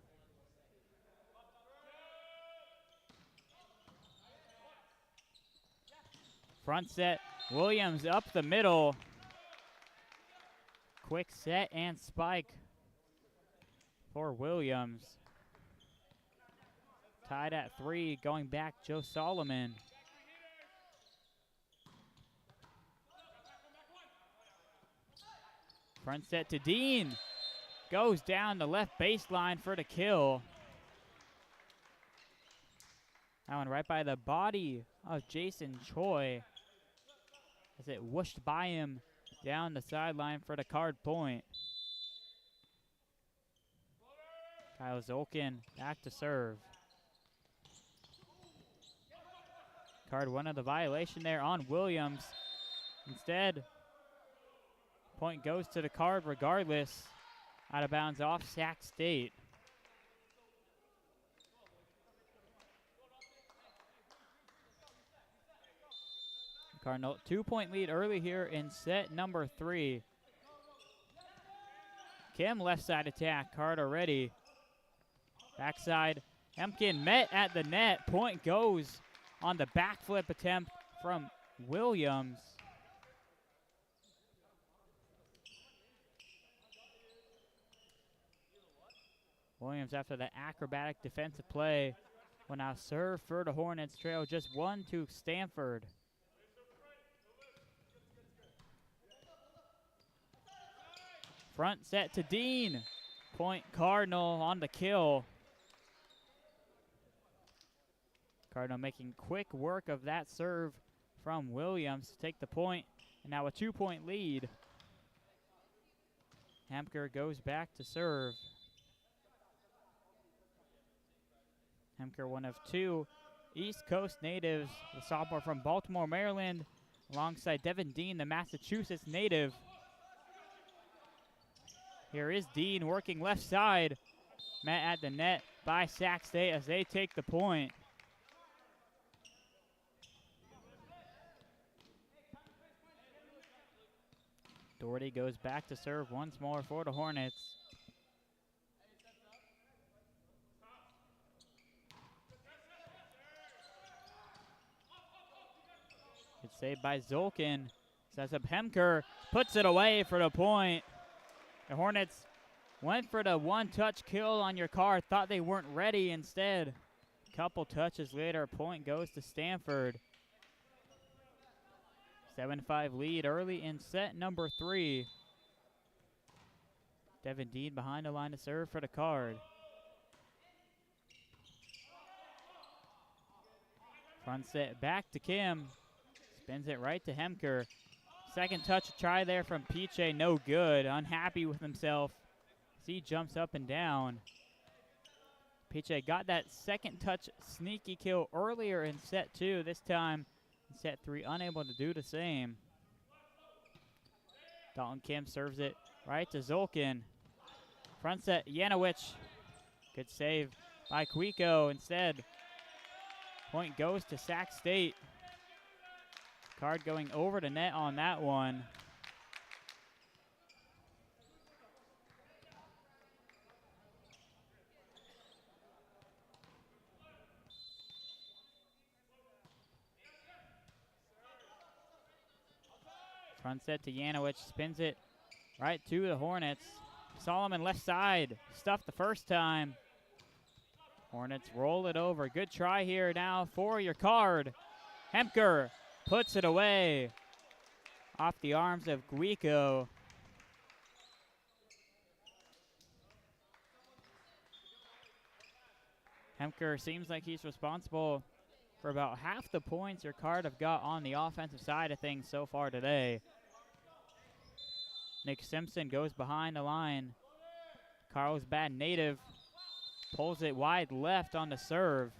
Front set, Williams up the middle. Quick set and spike for Williams. Tied at 3, going back Joe Solomon. Front set to Dean. Goes down the left baseline for the kill. That one right by the body of Jason Choi as it whooshed by him down the sideline for the card point. Kyle Zolkin back to serve. Card wanted the violation there on Williams. Instead, point goes to the card regardless. Out of bounds off Sac State. Cardinal 2-point lead early here in set number 3. Kim left side attack. Card already. Backside. Hemkin met at the net. Point goes on the backflip attempt from Williams. Williams, after the acrobatic defensive play, will now serve for the Hornets, trail just 1 to Stanford. Front set to Dean. Point Cardinal on the kill. Cardinal making quick work of that serve from Williams to take the point. And now a 2-point lead. Hemker goes back to serve. Hemker, one of 2 East Coast natives, the sophomore from Baltimore, Maryland, alongside Devin Dean, the Massachusetts native. Here is Dean working left side. Met at the net by Sac State as they take the point. Doherty goes back to serve once more for the Hornets. Good save by Zolkin. Sets up Hemker, puts it away for the point. The Hornets went for the one-touch kill on your card, thought they weren't ready instead. Couple touches later, point goes to Stanford. 7-5 lead early in set number 3. Devin Dean behind the line to serve for the card. Front set back to Kim. Spins it right to Hemker. Second touch try there from Piche, no good. Unhappy with himself as he jumps up and down. Piche got that second touch sneaky kill earlier in set 2. This time in set 3, unable to do the same. Dalton Kim serves it right to Zolkin. Front set, Yanowicz. Good save by Cuico instead. Point goes to Sac State. Card going over the net on that one. Front set to Yanowicz, spins it right to the Hornets. Solomon left side, stuffed the first time. Hornets roll it over. Good try here now for your card. Hemker puts it away off the arms of Guico. Hemker seems like he's responsible for about half the points your card have got on the offensive side of things so far today. Nick Simpson goes behind the line. Carlsbad native pulls it wide left on the serve.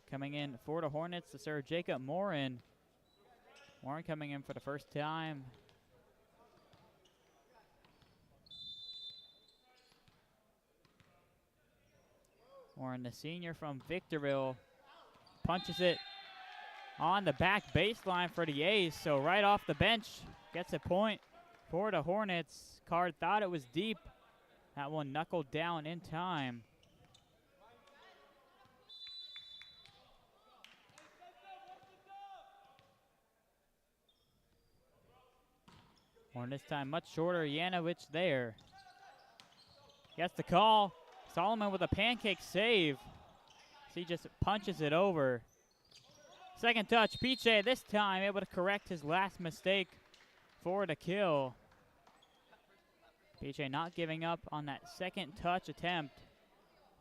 Coming in for the Hornets to serve Jacob Morin. Morin coming in for the first time. Morin, the senior from Victorville, punches it on the back baseline for the A's. So right off the bench, gets a point for the Hornets. Card thought it was deep. That one knuckled down in time. Horn this time much shorter. Yanowicz there. Gets the call. Solomon with a pancake save. He just punches it over. Second touch. Piche this time able to correct his last mistake for the kill. Piche not giving up on that second touch attempt.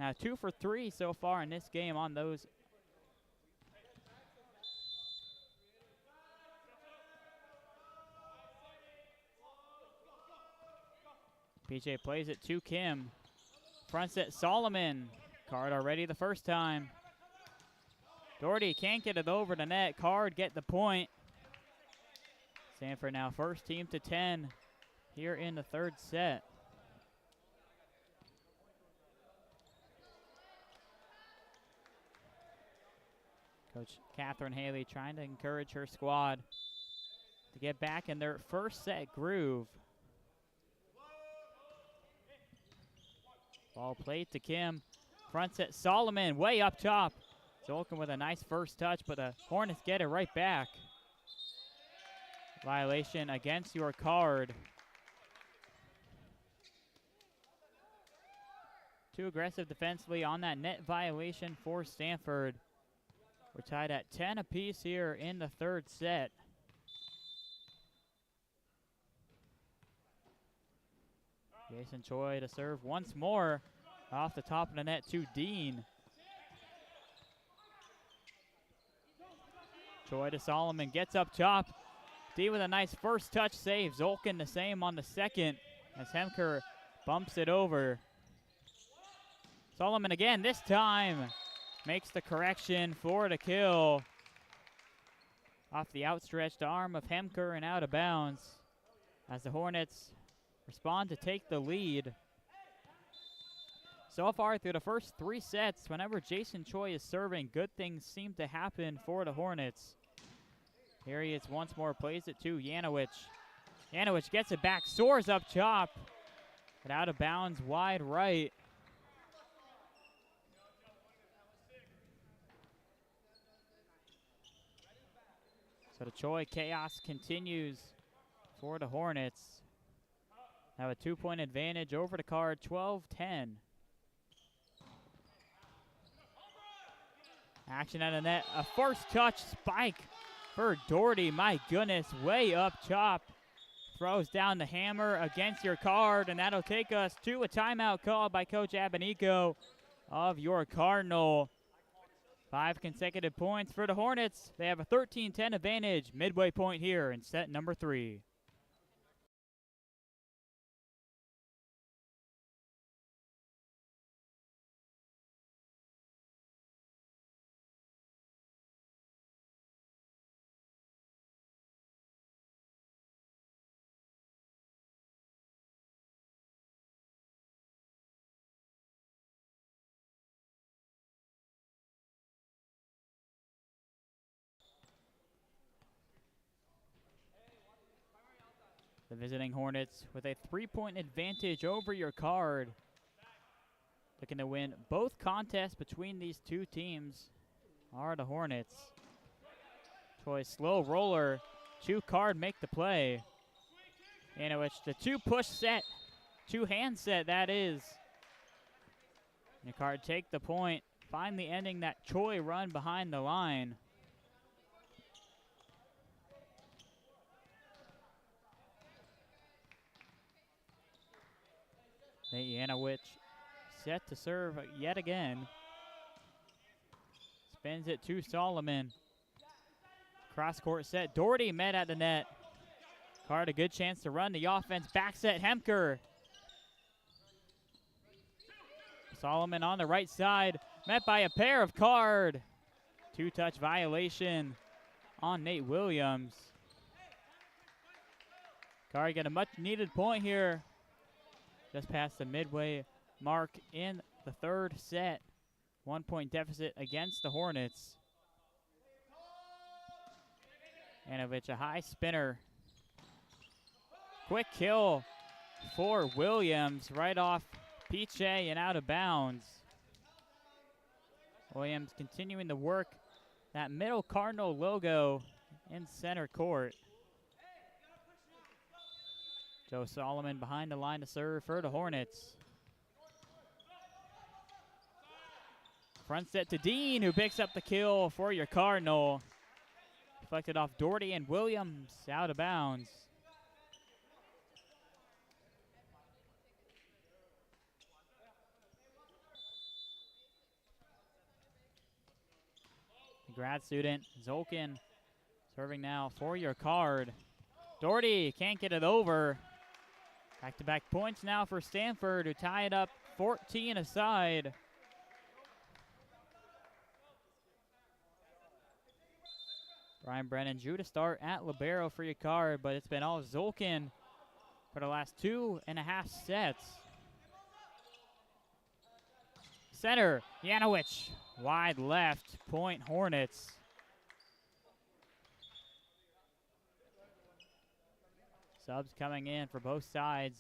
Now 2 for 3 so far in this game on those. PJ plays it to Kim. Front set Solomon. Card already the first time. Doherty can't get it over the net. Card get the point. Stanford now first team to 10 here in the third set. Coach Catherine Haley trying to encourage her squad to get back in their first set groove. Ball played to Kim. Front set Solomon way up top. Zolkin with a nice first touch, but the Hornets get it right back. Violation against your card. Too aggressive defensively on that net violation for Stanford. We're tied at 10 apiece here in the third set. Jason Choi to serve once more. Off the top of the net to Dean. Choi to Solomon, gets up top. Dean with a nice first touch save. Zolkin the same on the second as Hemker bumps it over. Solomon again, this time makes the correction for the kill. Off the outstretched arm of Hemker and out of bounds as the Hornets respond to take the lead. So far through the first three sets, whenever Jason Choi is serving, good things seem to happen for the Hornets. Here he is once more, plays it to Janowicz. Janowicz gets it back, soars up top, but out of bounds wide right. So the Choi chaos continues for the Hornets. Now a 2-point advantage over the card, 12-10. Action at the net, a first touch spike for Doherty. My goodness, way up top. Throws down the hammer against your card, and that'll take us to a timeout call by Coach Abanico of your Cardinal. 5 consecutive points for the Hornets. They have a 13-10 advantage, midway point here in set number 3. The visiting Hornets with a 3-point advantage over your card. Looking to win both contests between these two teams are the Hornets. Choi slow roller, 2-card make the play. Janowicz, the 2-push set, 2-hand set that is. Your card take the point, finally ending that Choi run behind the line. Janowicz set to serve yet again. Spins it to Solomon. Cross-court set. Doherty met at the net. Card a good chance to run the offense. Back set Hemker. Solomon on the right side. Met by a pair of Card. 2-touch violation on Nate Williams. Card get a much-needed point here. Just past the midway mark in the third set. 1-point deficit against the Hornets. Janowicz, a high spinner. Quick kill for Williams right off Piche and out of bounds. Williams continuing to work that middle Cardinal logo in center court. Joe Solomon behind the line to serve for the Hornets. Front set to Dean, who picks up the kill for your Cardinal. Deflected off Doherty and Williams, out of bounds. The grad student, Zolkin, serving now for your card. Doherty can't get it over. Back-to-back points now for Stanford, who tie it up 14 aside. Brian Brennan drew to start at libero for your card, but it's been all Zolkin for the last 2.5 sets. Center, Janowicz, wide left, point Hornets. Subs coming in for both sides.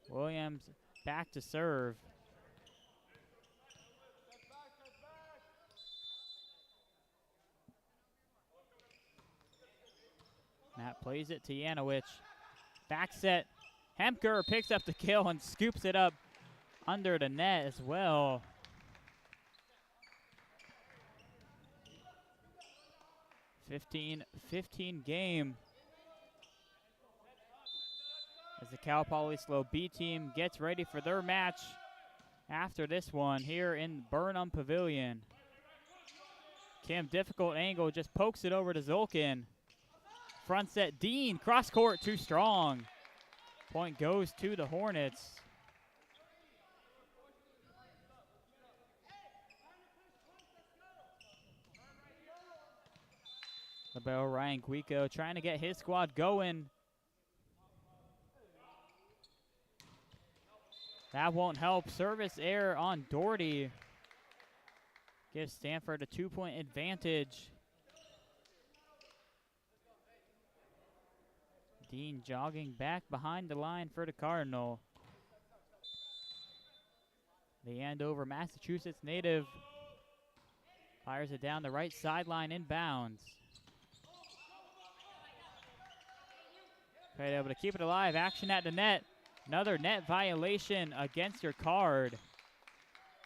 Williams back to serve. Matt plays it to Janowicz. Back set. Hemker picks up the kill and scoops it up under the net as well. $15 game. As the Cal Poly SLO B team gets ready for their match after this one here in Burnham Pavilion. Kim, difficult angle, just pokes it over to Zolkin. Front set, Dean, cross court, too strong. Point goes to the Hornets. Libero Ryan Guico trying to get his squad going. That won't help. Service error on Doherty. Gives Stanford a 2-point advantage. Dean jogging back behind the line for the Cardinal. The Andover, Massachusetts native. Fires it down the right sideline inbounds. Okay, able to keep it alive. Action at the net. Another net violation against your card.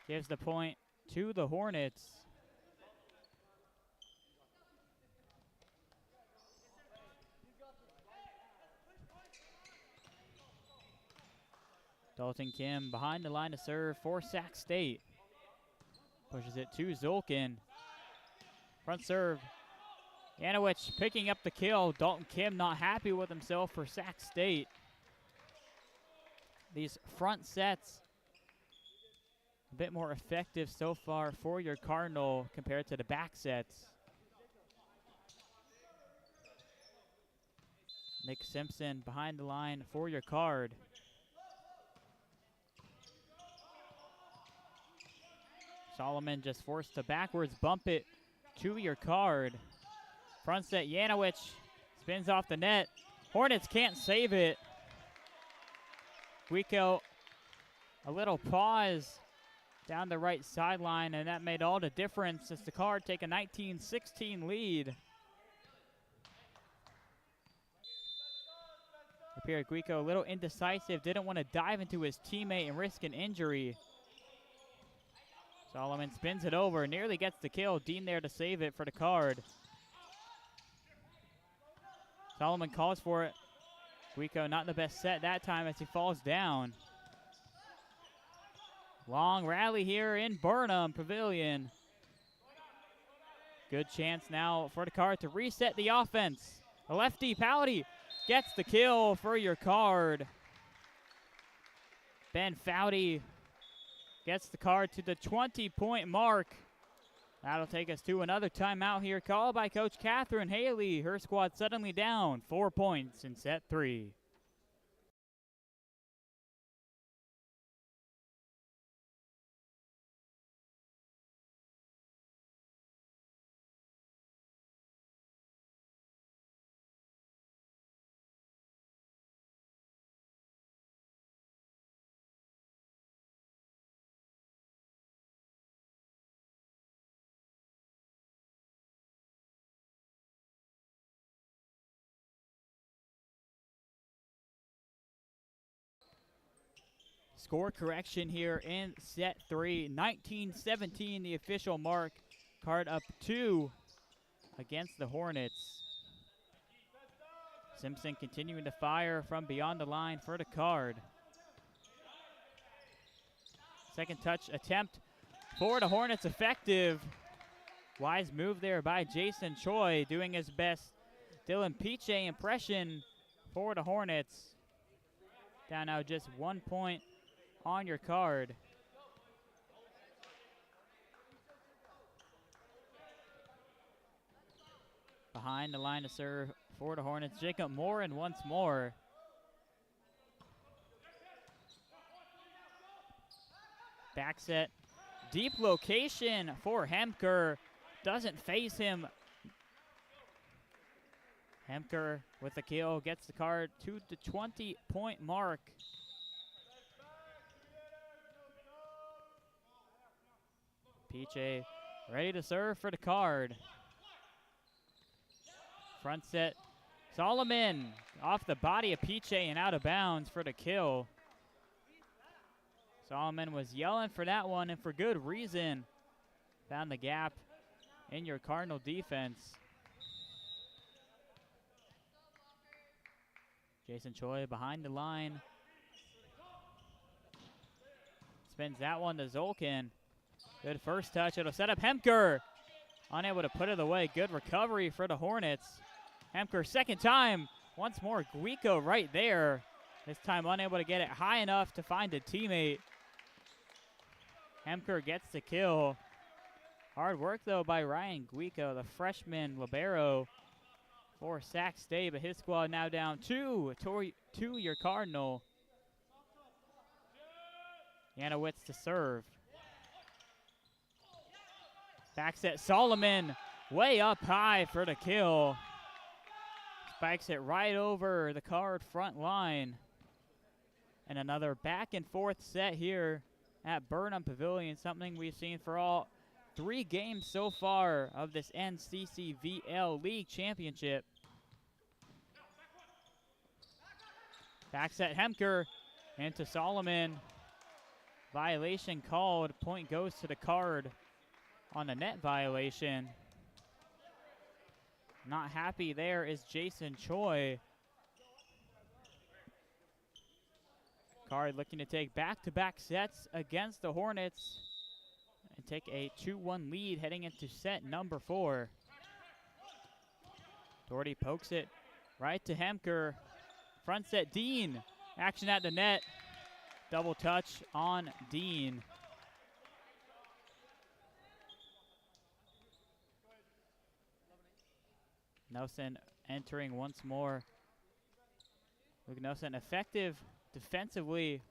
Gives the point to the Hornets. Dalton Kim behind the line to serve for Sac State. Pushes it to Zolkin. Front serve. Janowicz picking up the kill. Dalton Kim not happy with himself for Sac State. These front sets a bit more effective so far for your Cardinal compared to the back sets. Nick Simpson behind the line for your card. Solomon just forced to backwards bump it to your card. Front set, Janowicz spins off the net. Hornets can't save it. Guico, a little pause down the right sideline, and that made all the difference as the Card take a 19-16 lead. Appeared Guico a little indecisive, didn't want to dive into his teammate and risk an injury. Solomon spins it over, nearly gets the kill. Dean there to save it for the Card. Solomon calls for it. Guico not the best set that time as he falls down. Long rally here in Burnham Pavilion. Good chance now for the Card to reset the offense. A lefty, Powdy gets the kill for your Card. Ben Foudy gets the Card to the 20-point mark. That'll take us to another timeout here called by Coach Catherine Haley. Her squad suddenly down 4 points in set 3. Score correction here in set 3. 19-17 the official mark. Card up 2 against the Hornets. Simpson continuing to fire from beyond the line for the Card. Second touch attempt for the Hornets, effective. Wise move there by Jason Choi, doing his best Dylan Piche impression for the Hornets. Down now just 1 point on your Card. Behind the line to serve for the Hornets, Jacob Morin once more. Back set, deep location for Hemker. Doesn't face him. Hemker with the kill, gets the card to the 20-point mark. Piche ready to serve for the card. Front set, Solomon off the body of Piche and out of bounds for the kill. Solomon was yelling for that one, and for good reason. Found the gap in your Cardinal defense. Jason Choi behind the line. Spins that one to Zolkin. Good first touch. It'll set up Hemker. Unable to put it away. Good recovery for the Hornets. Hemker, second time. Once more, Guico right there. This time unable to get it high enough to find a teammate. Hemker gets the kill. Hard work, though, by Ryan Guico, the freshman libero for Sac State, but his squad now down two to your Cardinal. Janowitz to serve. Back set, Solomon way up high for the kill. Spikes it right over the card front line. And another back and forth set here at Burnham Pavilion, something we've seen for all 3 games so far of this NCCVL League Championship. Back set, Hemker into Solomon. Violation called. Point goes to the card on the net violation. Not happy there is Jason Choi. Card looking to take back-to-back sets against the Hornets and take a 2-1 lead heading into set number 4. Doherty pokes it right to Hemker. Front set, Dean. Action at the net. Double touch on Dean. Nelson entering once more. Luke Nelson effective defensively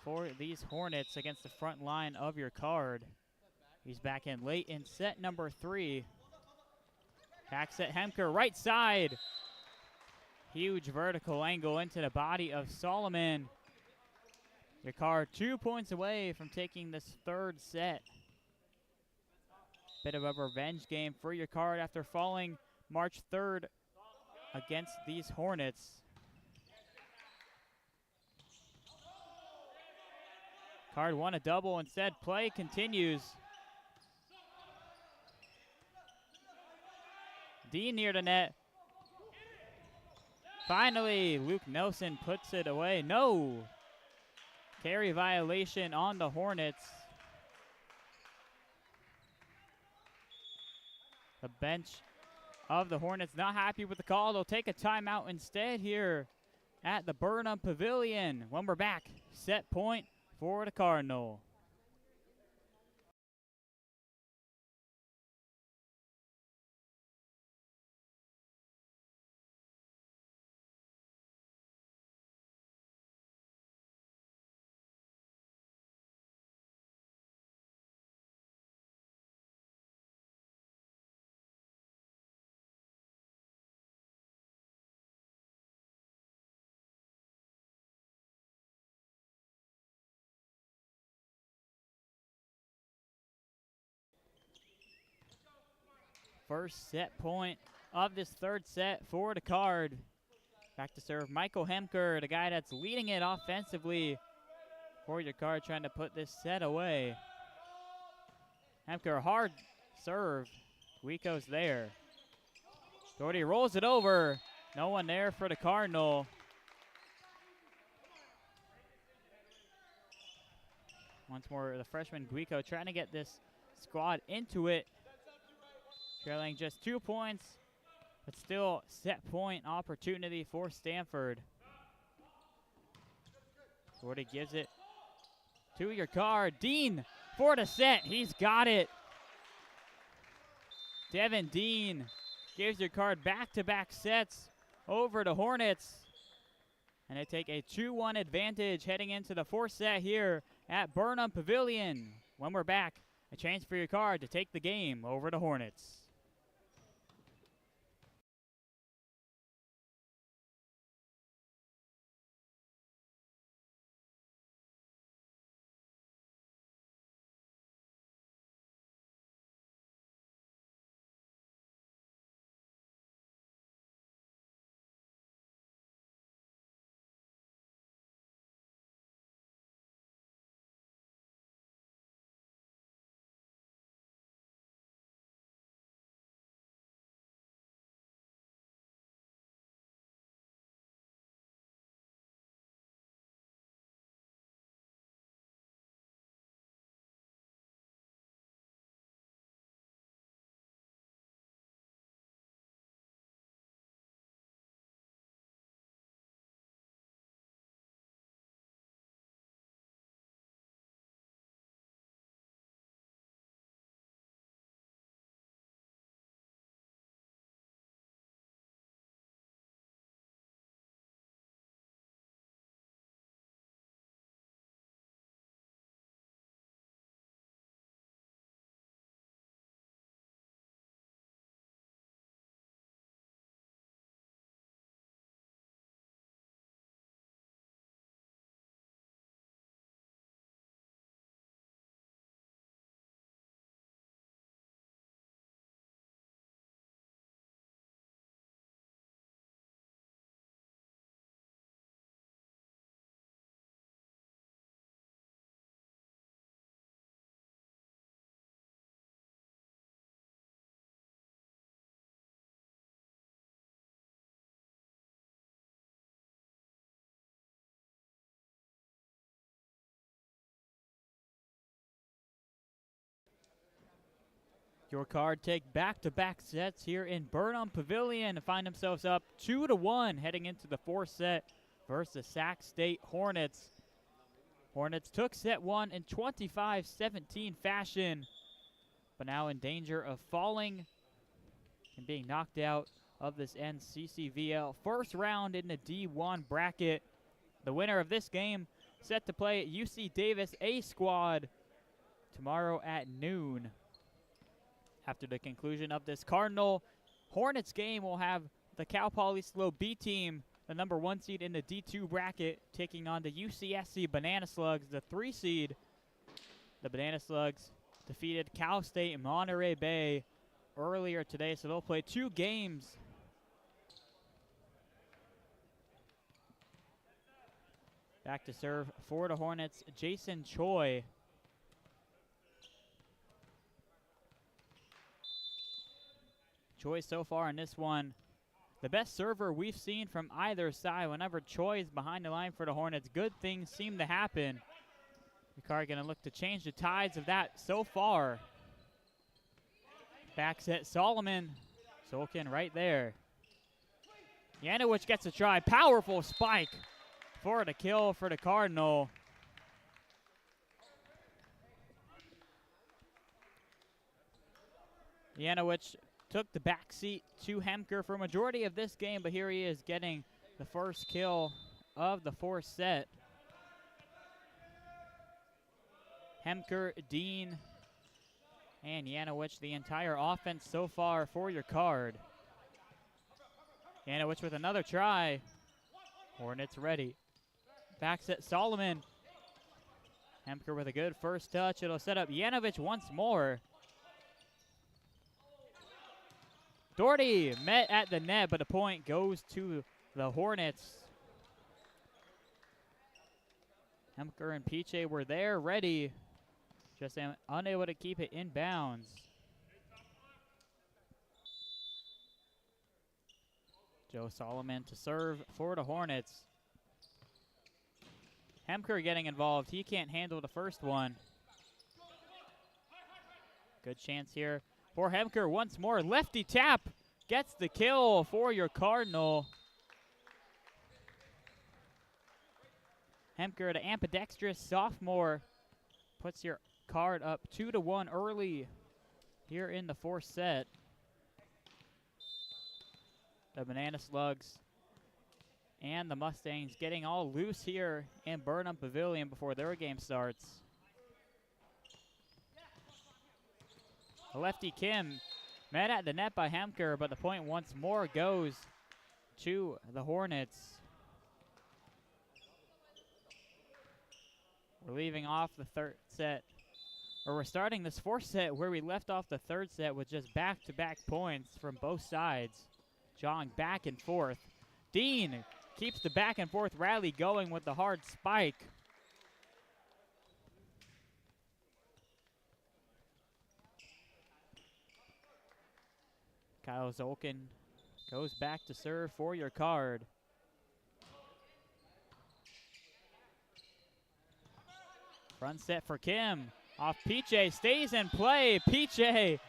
for these Hornets against the front line of your card. He's back in late in set number 3. Back set, Hemker, right side. Huge vertical angle into the body of Solomon. Your card 2 points away from taking this 3rd set. Bit of a revenge game for your card after falling March 3rd against these Hornets. Card won a double, instead play continues. Dean near the net. Finally, Luke Nelson puts it away. No! Carry violation on the Hornets. The bench of the Hornets not happy with the call. They'll take a timeout instead here at the Burnham Pavilion. When we're back, set point for the Cardinal. First set point of this 3rd set for the card. Back to serve Michael Hemker, the guy that's leading it offensively for your card, trying to put this set away. Hemker, hard serve. Guico's there. Doherty rolls it over. No one there for the Cardinal. Once more, the freshman Guico trying to get this squad into it. Trailing just 2 points, but still set point opportunity for Stanford. Doherty gives it to your card. Dean for the set. He's got it. Devin Dean gives your card back-to-back sets over the Hornets. And they take a 2-1 advantage heading into the 4th set here at Burnham Pavilion. When we're back, a chance for your card to take the game over the Hornets. Your Card take back-to-back sets here in Burnham Pavilion and find themselves up 2-1 heading into the fourth set versus the Sac State Hornets. Hornets took set one in 25-17 fashion, but now in danger of falling and being knocked out of this NCCVL first round in the D1 bracket. The winner of this game set to play at UC Davis A squad tomorrow at noon. After the conclusion of this Cardinal Hornets game, we'll have the Cal Poly SLO B team, the number 1 seed in the D2 bracket, taking on the UCSC Banana Slugs, the 3 seed. The Banana Slugs defeated Cal State and Monterey Bay earlier today, so they'll play 2 games. Back to serve for the Hornets, Jason Choi. Choi so far in this one, the best server we've seen from either side. Whenever Choi is behind the line for the Hornets, good things seem to happen. Ricard gonna look to change the tides of that so far. Back set Solomon, Solkin right there. Yanowicz gets a try, powerful spike for the kill for the Cardinal. Yanowicz took the back seat to Hemker for majority of this game, but here he is getting the first kill of the fourth set. Hemker, Dean, and Yanowicz, the entire offense so far for your Card. Yanowicz with another try. Hornets ready. Back set Solomon. Hemker with a good first touch. It'll set up Yanowicz once more. Doherty met at the net, but the point goes to the Hornets. Hemker and Piche were there, ready, just unable to keep it in bounds. Joe Solomon to serve for the Hornets. Hemker getting involved. He can't handle the first one. Good chance here for Hemker once more. Lefty tap gets the kill for your Cardinal. Hemker, the ambidextrous sophomore, puts your Card up 2-1 early here in the fourth set. The Banana Slugs and the Mustangs getting all loose here in Burnham Pavilion before their game starts. Lefty Kim met at the net by Hemker, but the point once more goes to the Hornets. We're leaving off the third set, or we're starting this fourth set where we left off the third set with just back-to-back points from both sides. Jong back and forth. Dean keeps the back and forth rally going with the hard spike. Kyle Zolkin goes back to serve for your Card. Front set for Kim. Off Piche, stays in play. Piche,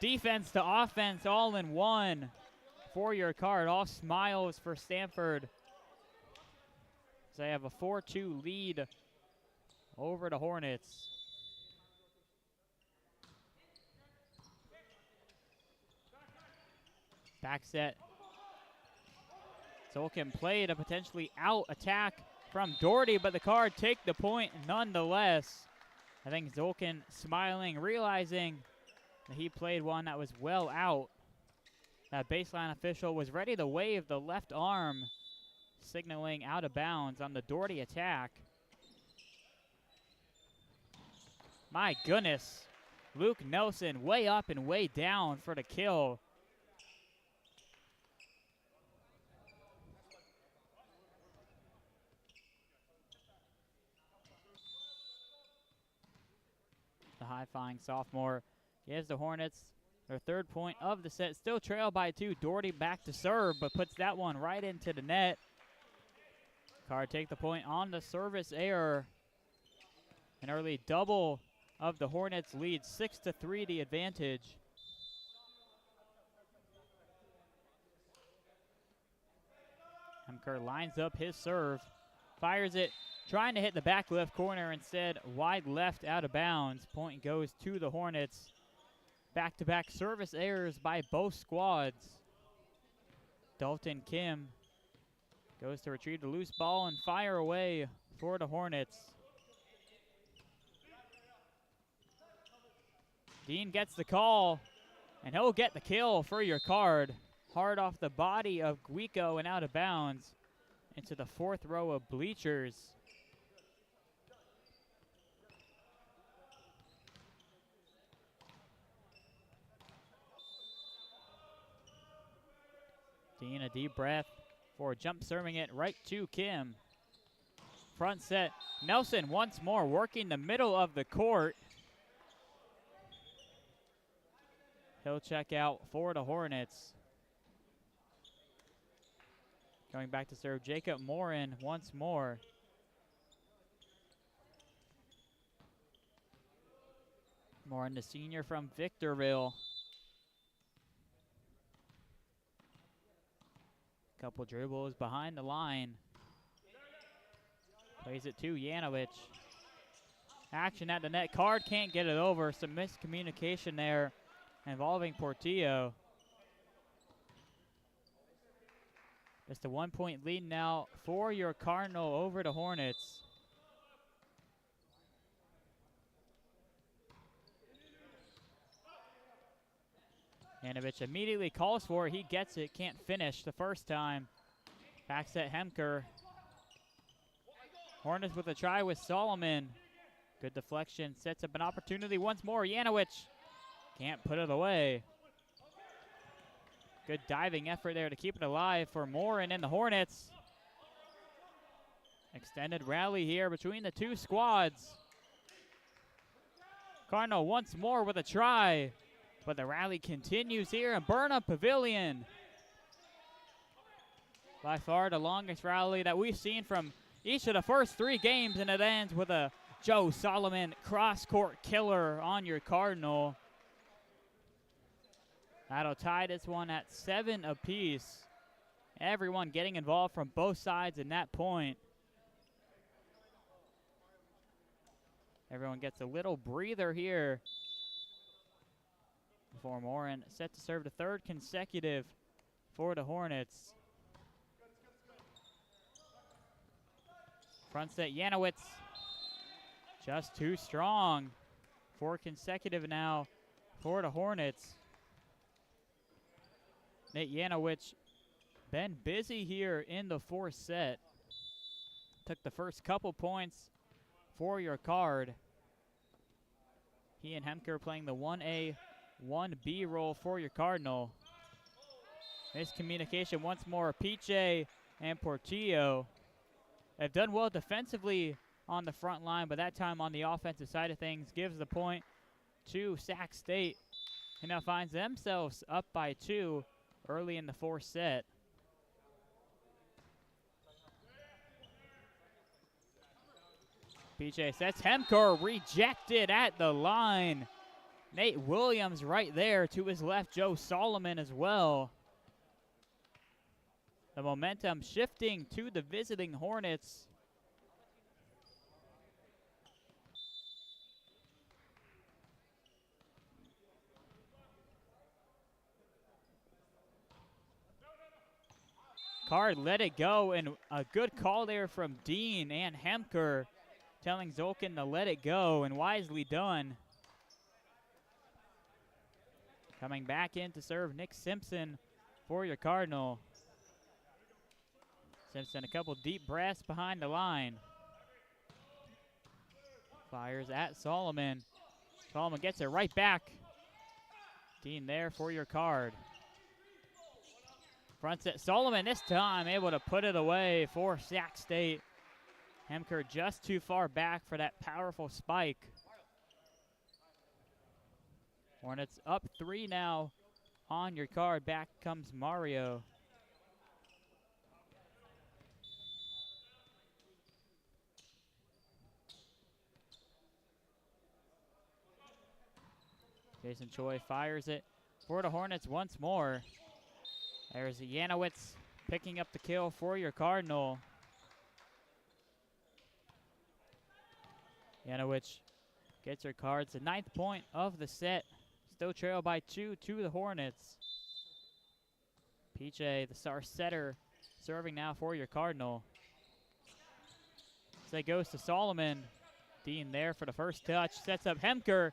defense to offense all in one for your Card. All smiles for Stanford. They have a 4-2 lead over the Hornets. Back set. Zolkin played a potentially out attack from Doherty, but the Card take the point nonetheless. I think Zolkin smiling, realizing that he played one that was well out. That baseline official was ready to wave the left arm, signaling out of bounds on the Doherty attack. My goodness. Luke Nelson way up and way down for the kill. The high-flying sophomore gives the Hornets their third point of the set. Still trailed by 2. Doherty back to serve, but puts that one right into the net. Card take the point on the service error. An early double of the Hornets lead, 6-3 the advantage. Hemker lines up his serve, fires it, trying to hit the back left corner, instead wide left out of bounds. Point goes to the Hornets. Back-to-back service errors by both squads. Dalton Kim goes to retrieve the loose ball and fire away for the Hornets. Dean gets the call, and he'll get the kill for your card. Hard off the body of Guico and out of bounds into the fourth row of bleachers. Dean, a deep breath for jump serving it right to Kim. Front set, Nelson once more working the middle of the court. He'll check out for the Hornets. Going back to serve Jacob Morin once more. Morin, the senior from Victorville. Couple dribbles behind the line. Plays it to Janowicz. Action at the net. Card can't get it over. Some miscommunication there involving Portillo. Just a 1 point lead now for your Cardinal over the Hornets. Janowicz immediately calls for it. He gets it, can't finish the first time. Back set Hemker. Hornets with a try with Solomon. Good deflection, sets up an opportunity once more. Janowicz can't put it away. Good diving effort there to keep it alive for Morin and the Hornets. Extended rally here between the two squads. Cardinal once more with a try, but the rally continues here in Burnham Pavilion. By far the longest rally that we've seen from each of the first three games, and it ends with a Joe Solomon cross-court killer on your Cardinal. That'll tie this one at 7 apiece. Everyone getting involved from both sides in that point. Everyone gets a little breather here before Morin set to serve the third consecutive for the Hornets. Front set Janowicz, just too strong. 4 consecutive now for the Hornets. Nate Janowicz been busy here in the fourth set. Took the first couple points for your card. He and Hemker playing the 1A, 1B role for your Cardinal. Miscommunication once more. Piche and Portillo have done well defensively on the front line, but that time on the offensive side of things gives the point to Sac State, who now finds themselves up by 2 early in the fourth set. Piche sets Hemker, rejected at the line. Nate Williams right there to his left, Joe Solomon as well. The momentum shifting to the visiting Hornets. Card let it go, and a good call there from Dean and Hemker, telling Zolkin to let it go, and wisely done. Coming back in to serve Nick Simpson for your Cardinal. Simpson a couple deep breaths behind the line. Fires at Solomon. Solomon gets it right back. Dean there for your card. Front set Solomon this time able to put it away for Sac State. Hemker just too far back for that powerful spike. Hornets up 3 now on your card. Back comes Mario. Jason Choi fires it for the Hornets once more. There's Janowicz picking up the kill for your Cardinal. Janowicz gets her cards. The 9th point of the set. Still trailed by 2 to the Hornets. PJ, the star setter, serving now for your Cardinal. So it goes to Solomon. Dean there for the first touch. Sets up Hemker.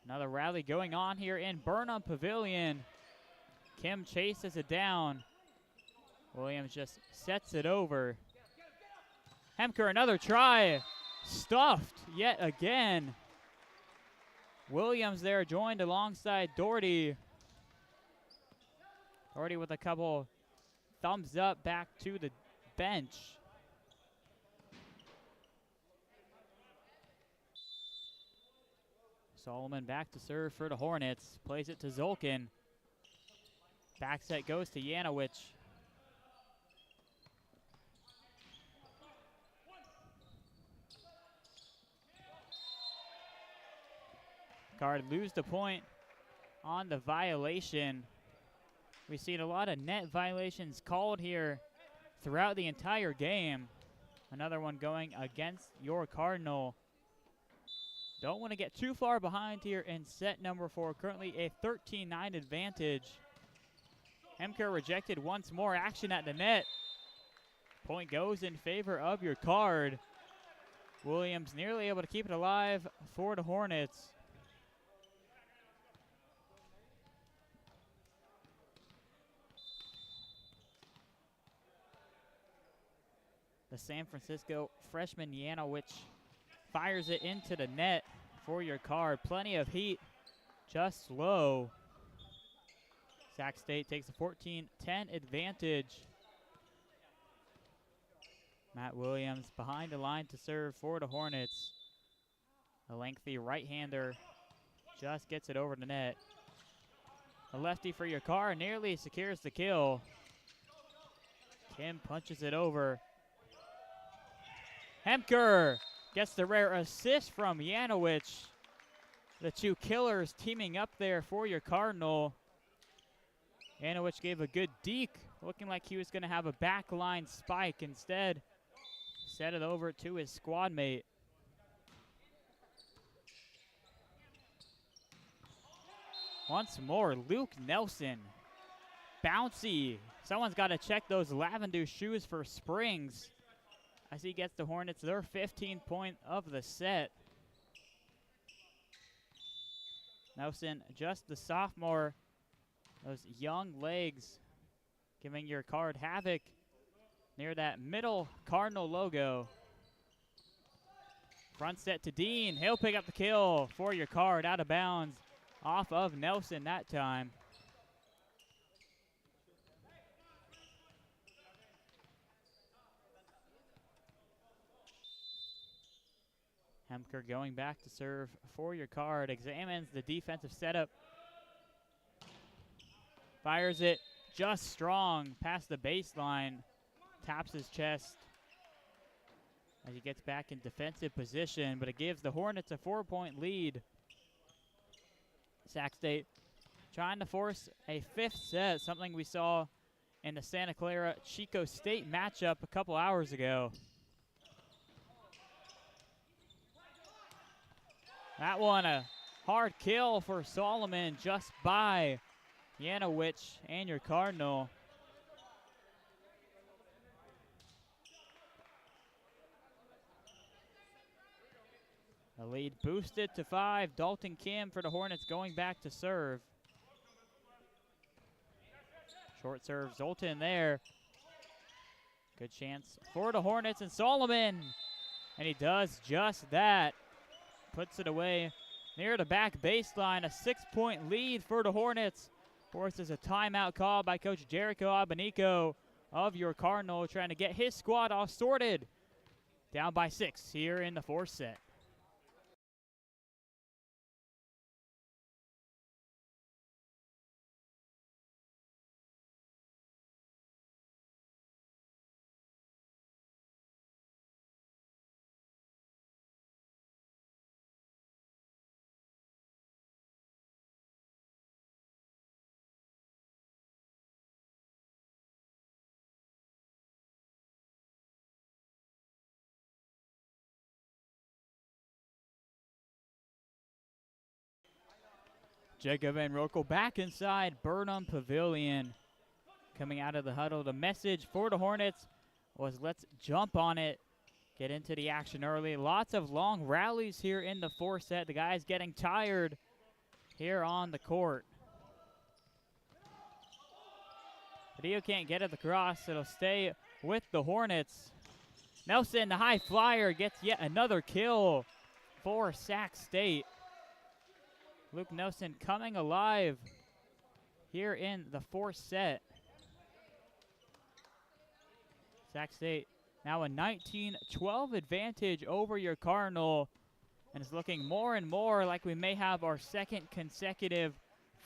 Another rally going on here in Burnham Pavilion. Kim chases it down. Williams just sets it over. Hemker, another try. Stuffed yet again. Williams there joined alongside Doherty. Doherty with a couple thumbs up back to the bench. Solomon back to serve for the Hornets. Plays it to Zolkin. Back set goes to Janowicz. Card lose the point on the violation. We've seen a lot of net violations called here throughout the entire game. Another one going against your Cardinal. Don't want to get too far behind here in set number 4. Currently a 13-9 advantage. Hemker rejected once more. Action at the net. Point goes in favor of your Card. Williams nearly able to keep it alive for the Hornets. The San Francisco freshman Janowicz fires it into the net for your Card. Plenty of heat, just slow. Sac State takes a 14-10 advantage. Matt Williams behind the line to serve for the Hornets. A lengthy right-hander just gets it over the net. A lefty for your Card nearly secures the kill. Kim punches it over. Hemker gets the rare assist from Janowicz. The two killers teaming up there for your Cardinal. Janowicz gave a good deke, looking like he was going to have a backline spike. Instead, set it over to his squad mate. Once more, Luke Nelson. Bouncy. Someone's got to check those lavender shoes for springs, as he gets the Hornets their 15th point of the set. Nelson, just the sophomore. Those young legs giving your Card havoc near that middle Cardinal logo. Front set to Dean. He'll pick up the kill for your Card, out of bounds off of Nelson that time. Hemker going back to serve for your Card. Examines the defensive setup. Fires it just strong past the baseline. Taps his chest as he gets back in defensive position, but it gives the Hornets a 4-point lead. Sac State trying to force a 5th set, something we saw in the Santa Clara Chico State matchup a couple hours ago. That one a hard kill for Solomon, just by Janowicz and your Cardinal. The lead boosted to 5. Dalton Kim for the Hornets going back to serve. Short serve, Zoltan there. Good chance for the Hornets and Solomon. And he does just that. Puts it away near the back baseline. A 6-point lead for the Hornets. Forces a timeout call by Coach Jericho Abanico of your Cardinal, trying to get his squad all sorted. Down by 6 here in the 4th set. Jacob and Rocco back inside Burnham Pavilion. Coming out of the huddle, the message for the Hornets was let's jump on it, get into the action early. Lots of long rallies here in the fourth set. The guys getting tired here on the court. Padillo can't get it across. It'll stay with the Hornets. Nelson, the high flyer, gets yet another kill for Sac State. Luke Nelson coming alive here in the fourth set. Sac State now a 19-12 advantage over your Cardinal, and it's looking more and more like we may have our second consecutive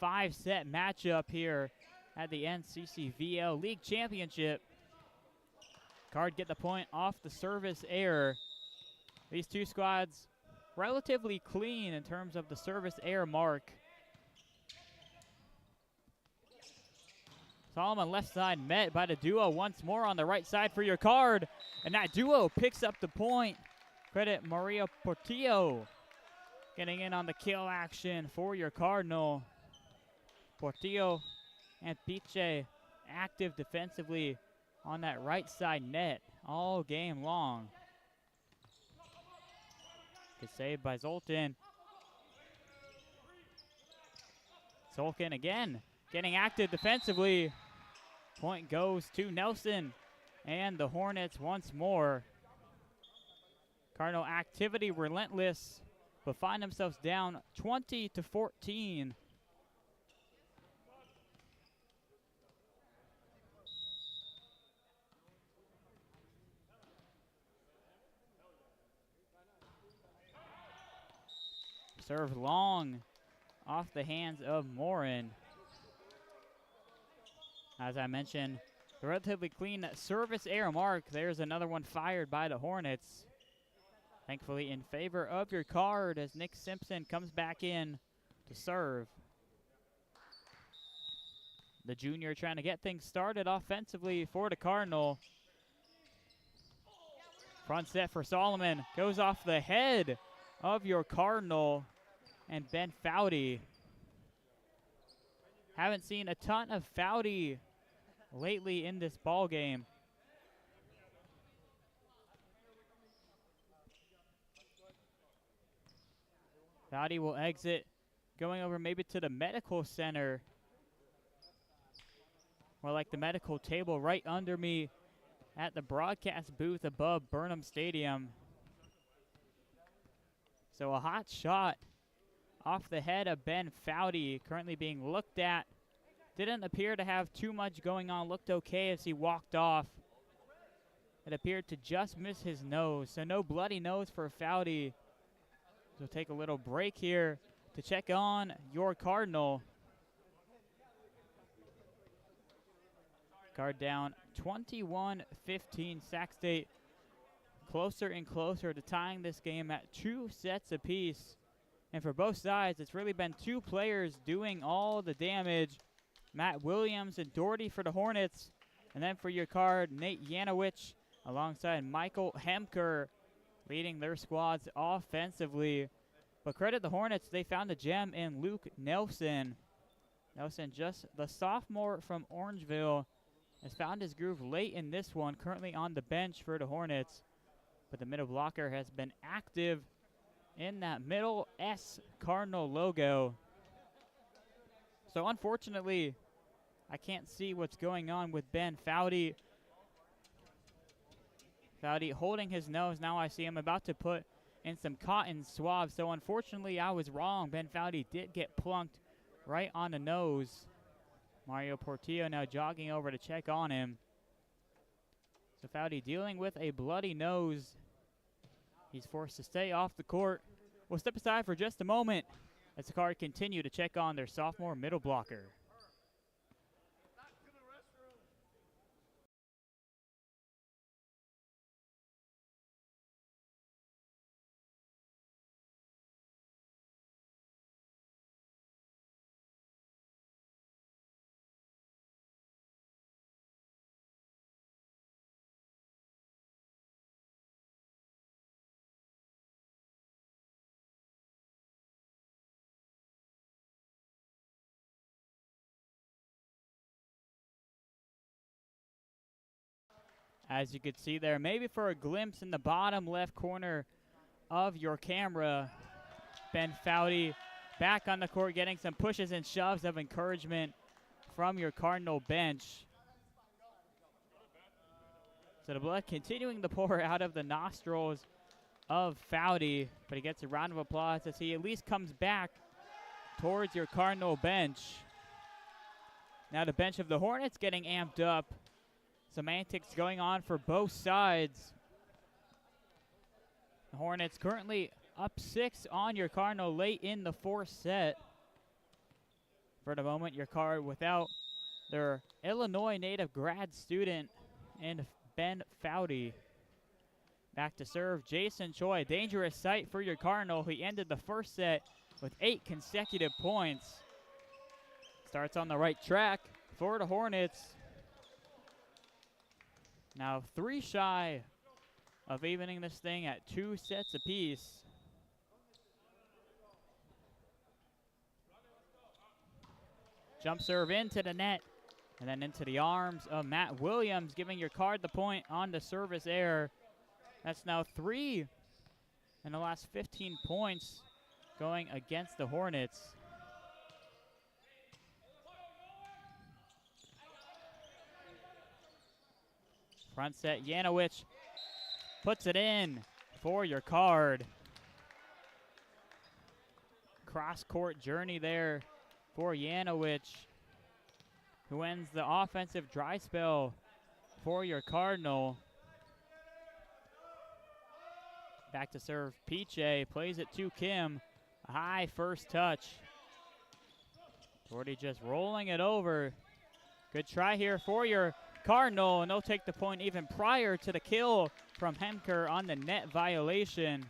5-set matchup here at the NCCVL League Championship. Card get the point off the service error. These two squads relatively clean in terms of the service error mark. Solomon left side met by the duo once more on the right side for your Card. And that duo picks up the point. Credit Maria Portillo getting in on the kill action for your Cardinal. Portillo and Piche active defensively on that right side net all game long. Good save by Zoltan. Zoltan again getting active defensively. Point goes to Nelson and the Hornets once more. Cardinal activity relentless, but find themselves down 20-14. Serve long off the hands of Morin. As I mentioned, the relatively clean service error mark. There's another one fired by the Hornets. Thankfully in favor of your Card as Nick Simpson comes back in to serve. The junior trying to get things started offensively for the Cardinal. Front set for Solomon. Goes off the head of your Cardinal and Ben Foudy. Haven't seen a ton of Foudy lately in this ball game. Foudy will exit, going over maybe to the medical center. Or like the medical table right under me at the broadcast booth above Burnham Stadium. So a hot shot off the head of Ben Foudy, currently being looked at. Didn't appear to have too much going on. Looked okay as he walked off. It appeared to just miss his nose. So no bloody nose for Foudy. So take a little break here to check on your Cardinal. Card down 21-15. Sac State closer and closer to tying this game at 2 sets apiece. And for both sides, it's really been two players doing all the damage. Matt Williams and Doherty for the Hornets. And then for your Card, Nate Yanowich alongside Michael Hemker leading their squads offensively. But credit the Hornets, they found a gem in Luke Nelson. Nelson, just the sophomore from Orangeville, has found his groove late in this one, currently on the bench for the Hornets. But the middle blocker has been active in that middle S Cardinal logo. So unfortunately, I can't see what's going on with Ben Foudy. Foudy holding his nose. Now I see him about to put in some cotton swabs. So unfortunately, I was wrong. Ben Foudy did get plunked right on the nose. Mario Portillo now jogging over to check on him. So Foudy dealing with a bloody nose. He's forced to stay off the court. We'll step aside for just a moment as the Card continue to check on their sophomore middle blocker. As you could see there, maybe for a glimpse in the bottom left corner of your camera, Ben Foudy back on the court getting some pushes and shoves of encouragement from your Cardinal bench. So the blood continuing to pour out of the nostrils of Foudy, but he gets a round of applause as he at least comes back towards your Cardinal bench. Now the bench of the Hornets getting amped up. Some antics going on for both sides. The Hornets currently up 6 on your Cardinal late in the fourth set. For the moment, your Card without their Illinois native grad student and Ben Foudy. Back to serve, Jason Choi. Dangerous sight for your Cardinal. He ended the first set with 8 consecutive points. Starts on the right track for the Hornets. Now 3 shy of evening this thing at 2 sets apiece. Jump serve into the net and then into the arms of Matt Williams, giving your Card the point on the service error. That's now 3 in the last 15 points going against the Hornets. Front set, Janowicz puts it in for your Card. Cross-court journey there for Janowicz, who ends the offensive dry spell for your Cardinal. Back to serve, Piche plays it to Kim. A high first touch. Doherty just rolling it over. Good try here for your Cardinal, and they'll take the point even prior to the kill from Hemker on the net violation.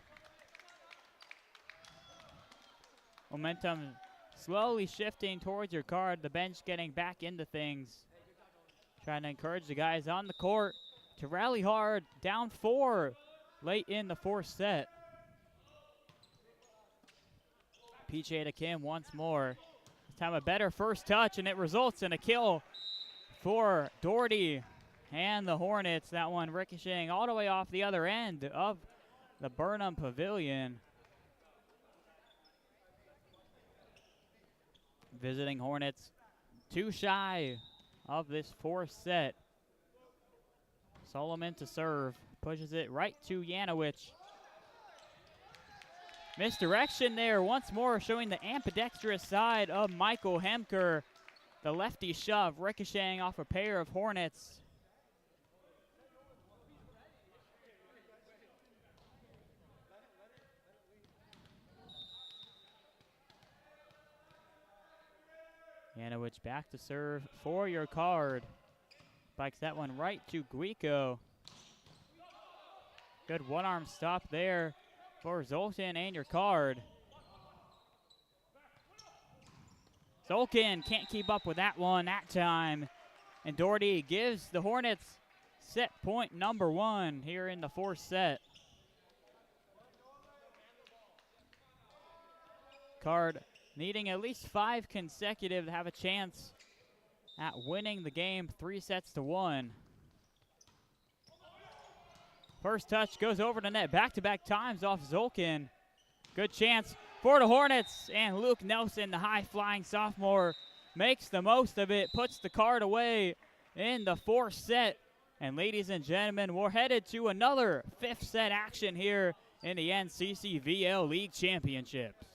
Momentum slowly shifting towards your Card. The bench getting back into things. Trying to encourage the guys on the court to rally hard. Down 4 late in the fourth set. Piche to Kim once more. This time a better first touch, and it results in a kill for Doherty and the Hornets. That one ricocheting all the way off the other end of the Burnham Pavilion. Visiting Hornets 2 shy of this fourth set. Solomon to serve. Pushes it right to Janowicz. Misdirection there once more, showing the ambidextrous side of Michael Hemker. The lefty shove ricocheting off a pair of Hornets. Janowicz back to serve for your Card. Spikes that one right to Guico. Good one-arm stop there for Zoltan and your Card. Zoltan can't keep up with that one that time. And Doherty gives the Hornets set point number 1 here in the fourth set. Card needing at least 5 consecutive to have a chance at winning the game 3-1. First touch goes over the net back-to-back times off Zolkin. Good chance for the Hornets, and Luke Nelson, the high-flying sophomore, makes the most of it, puts the Card away in the fourth set. And ladies and gentlemen, we're headed to another 5th set action here in the NCCVL League Championships.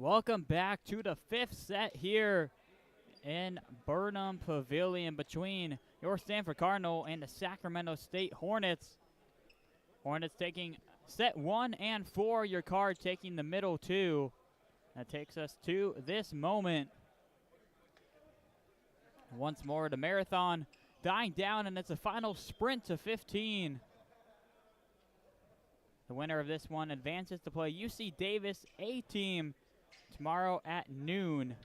Welcome back to the 5th set here in Burnham Pavilion between your Stanford Cardinal and the Sacramento State Hornets. Hornets taking set 1 and 4, your card taking the middle 2. That takes us to this moment. Once more, the marathon dying down, and it's a final sprint to 15. The winner of this one advances to play UC Davis A-Team tomorrow at noon.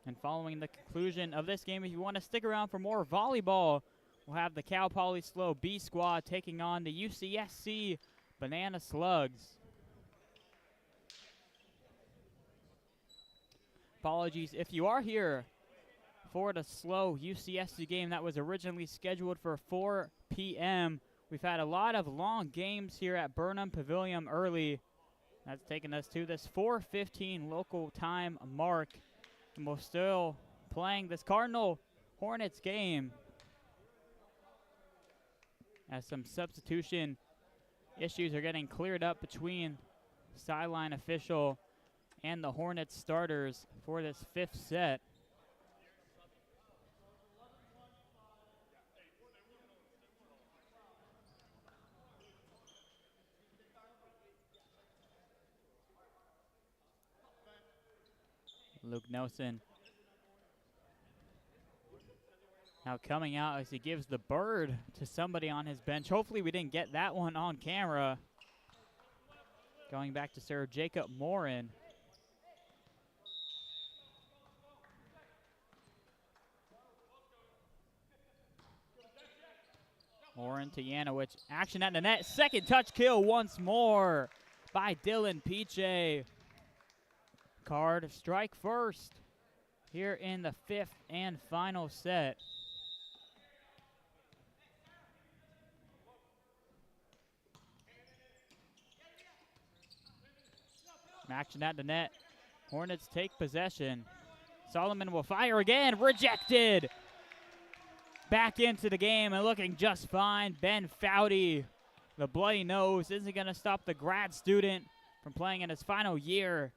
And following the conclusion of this game, if you want to stick around for more volleyball, we'll have the Cal Poly Slow B squad taking on the UCSC Banana Slugs. Apologies if you are here for the slow UCSC game that was originally scheduled for 4 p.m. We've had a lot of long games here at Burnham Pavilion early. That's taken us to this 4:15 local time mark. And we're still playing this Cardinal Hornets game, as some substitution issues are getting cleared up between sideline official and the Hornets starters for this 5th set. Luke Nelson now coming out as he gives the bird to somebody on his bench. Hopefully we didn't get that one on camera. Going back to serve Jacob Morin. Morin to Yanowicz. Action at the net. Second touch kill once more by Dylan Piche. Card strike first here in the 5th and final set. Action at the net. Hornets take possession. Solomon will fire again. Rejected. Back into the game and looking just fine. Ben Foudy, the bloody nose, isn't going to stop the grad student from playing in his final year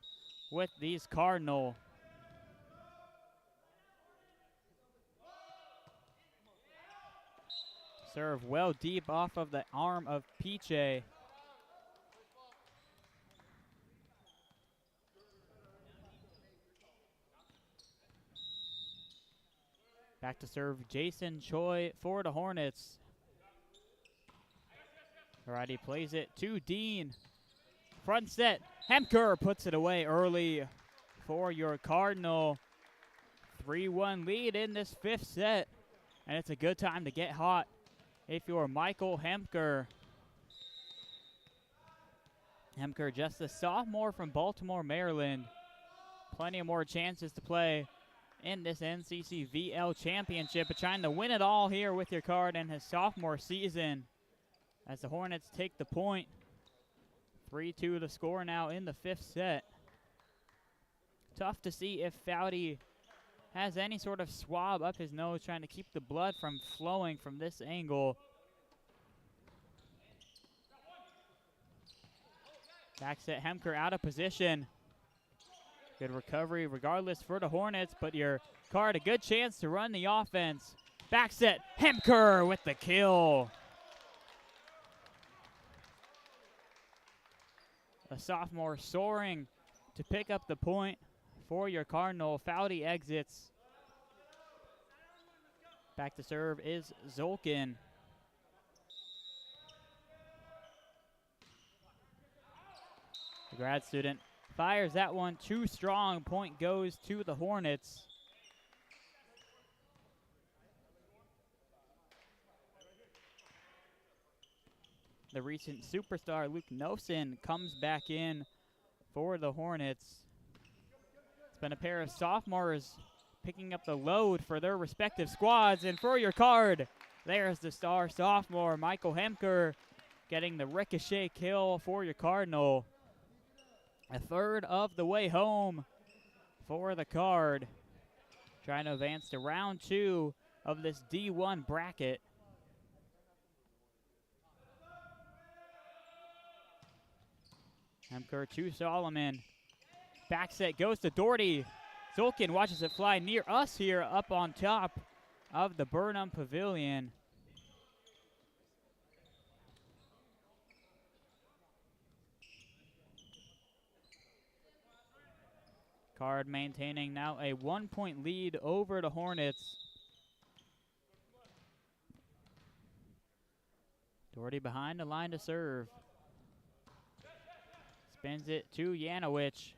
with these Cardinal. Serve well deep off of the arm of Piche. Back to serve Jason Choi for the Hornets. Alright, he plays it to Dean. Front set, Hemker puts it away early for your Cardinal. 3-1 lead in this 5th set. And it's a good time to get hot if you're Michael Hemker. Hemker, just a sophomore from Baltimore, Maryland. Plenty of more chances to play in this NCCVL championship, but trying to win it all here with your card in his sophomore season. As the Hornets take the point. 3-2 the score now in the 5th set. Tough to see if Foudy has any sort of swab up his nose, trying to keep the blood from flowing from this angle. Back set, Hemker out of position. Good recovery regardless for the Hornets, but your card a good chance to run the offense. Back set, Hemker with the kill. A sophomore soaring to pick up the point for your Cardinal. Foudy exits. Back to serve is Zolkin. The grad student fires that one too strong. Point goes to the Hornets. The recent superstar Luke Nelson comes back in for the Hornets. It's been a pair of sophomores picking up the load for their respective squads. And for your card, there's the star sophomore, Michael Hemker, getting the ricochet kill for your Cardinal. A third of the way home for the card. Trying to advance to round 2 of this D1 bracket. Hemker to Solomon. Back set goes to Doherty. Zolkin watches it fly near us here up on top of the Burnham Pavilion. Card maintaining now a 1-point lead over the Hornets. Doherty behind the line to serve. Spins it to Janowicz.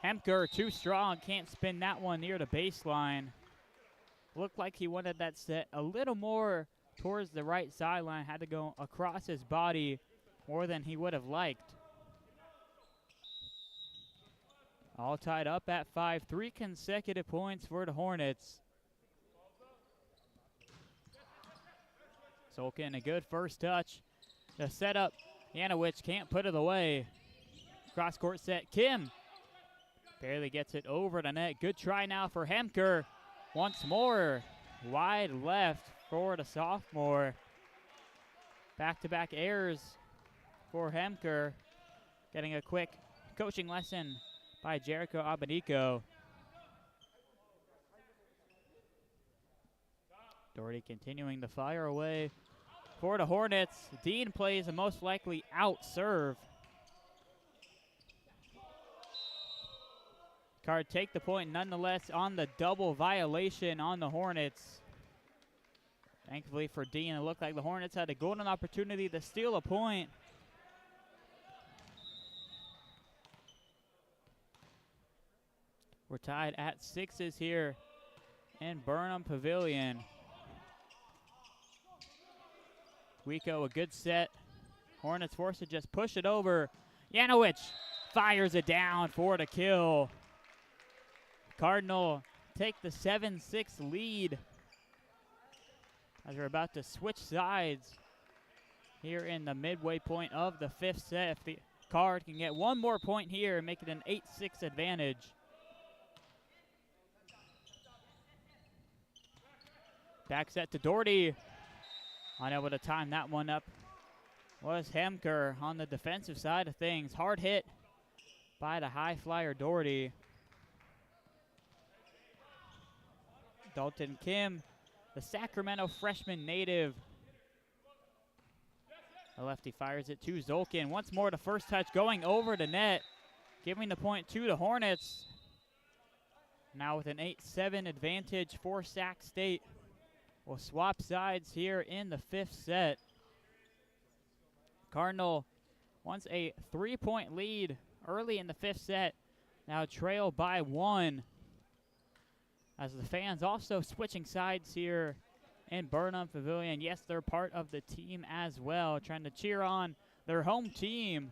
Hemker too strong, can't spin that one near the baseline. Looked like he wanted that set a little more towards the right sideline, had to go across his body more than he would have liked. All tied up at 5, 3 consecutive points for the Hornets. Zolkin, a good first touch. The setup, Janowicz can't put it away. Cross court set, Kim barely gets it over the net. Good try now for Hemker. Once more, wide left for the sophomore. Back-to-back errors for Hemker. Getting a quick coaching lesson by Jericho Abanico. Doherty continuing to fire away for the Hornets. Dean plays a most likely out serve. Card take the point nonetheless on the double violation on the Hornets. Thankfully for Dean, it looked like the Hornets had a golden opportunity to steal a point. We're tied at 6s here in Burnham Pavilion. Guico, a good set. Hornets forced to just push it over. Janowicz fires it down for the kill. Cardinal take the 7-6 lead as we're about to switch sides here in the midway point of the 5th set. If the Card can get one more point here and make it an 8-6 advantage. Back set to Doherty. Unable to time that one up was Hemker on the defensive side of things. Hard hit by the high flyer Doherty. Dalton Kim, the Sacramento freshman native. The lefty fires it to Zolkin. Once more, the first touch going over the net, giving the point to the Hornets. Now with an 8-7 advantage for Sac State. We'll swap sides here in the 5th set. Cardinal wants a 3-point lead early in the 5th set. Now trail by 1. As the fans also switching sides here in Burnham Pavilion. Yes, they're part of the team as well, trying to cheer on their home team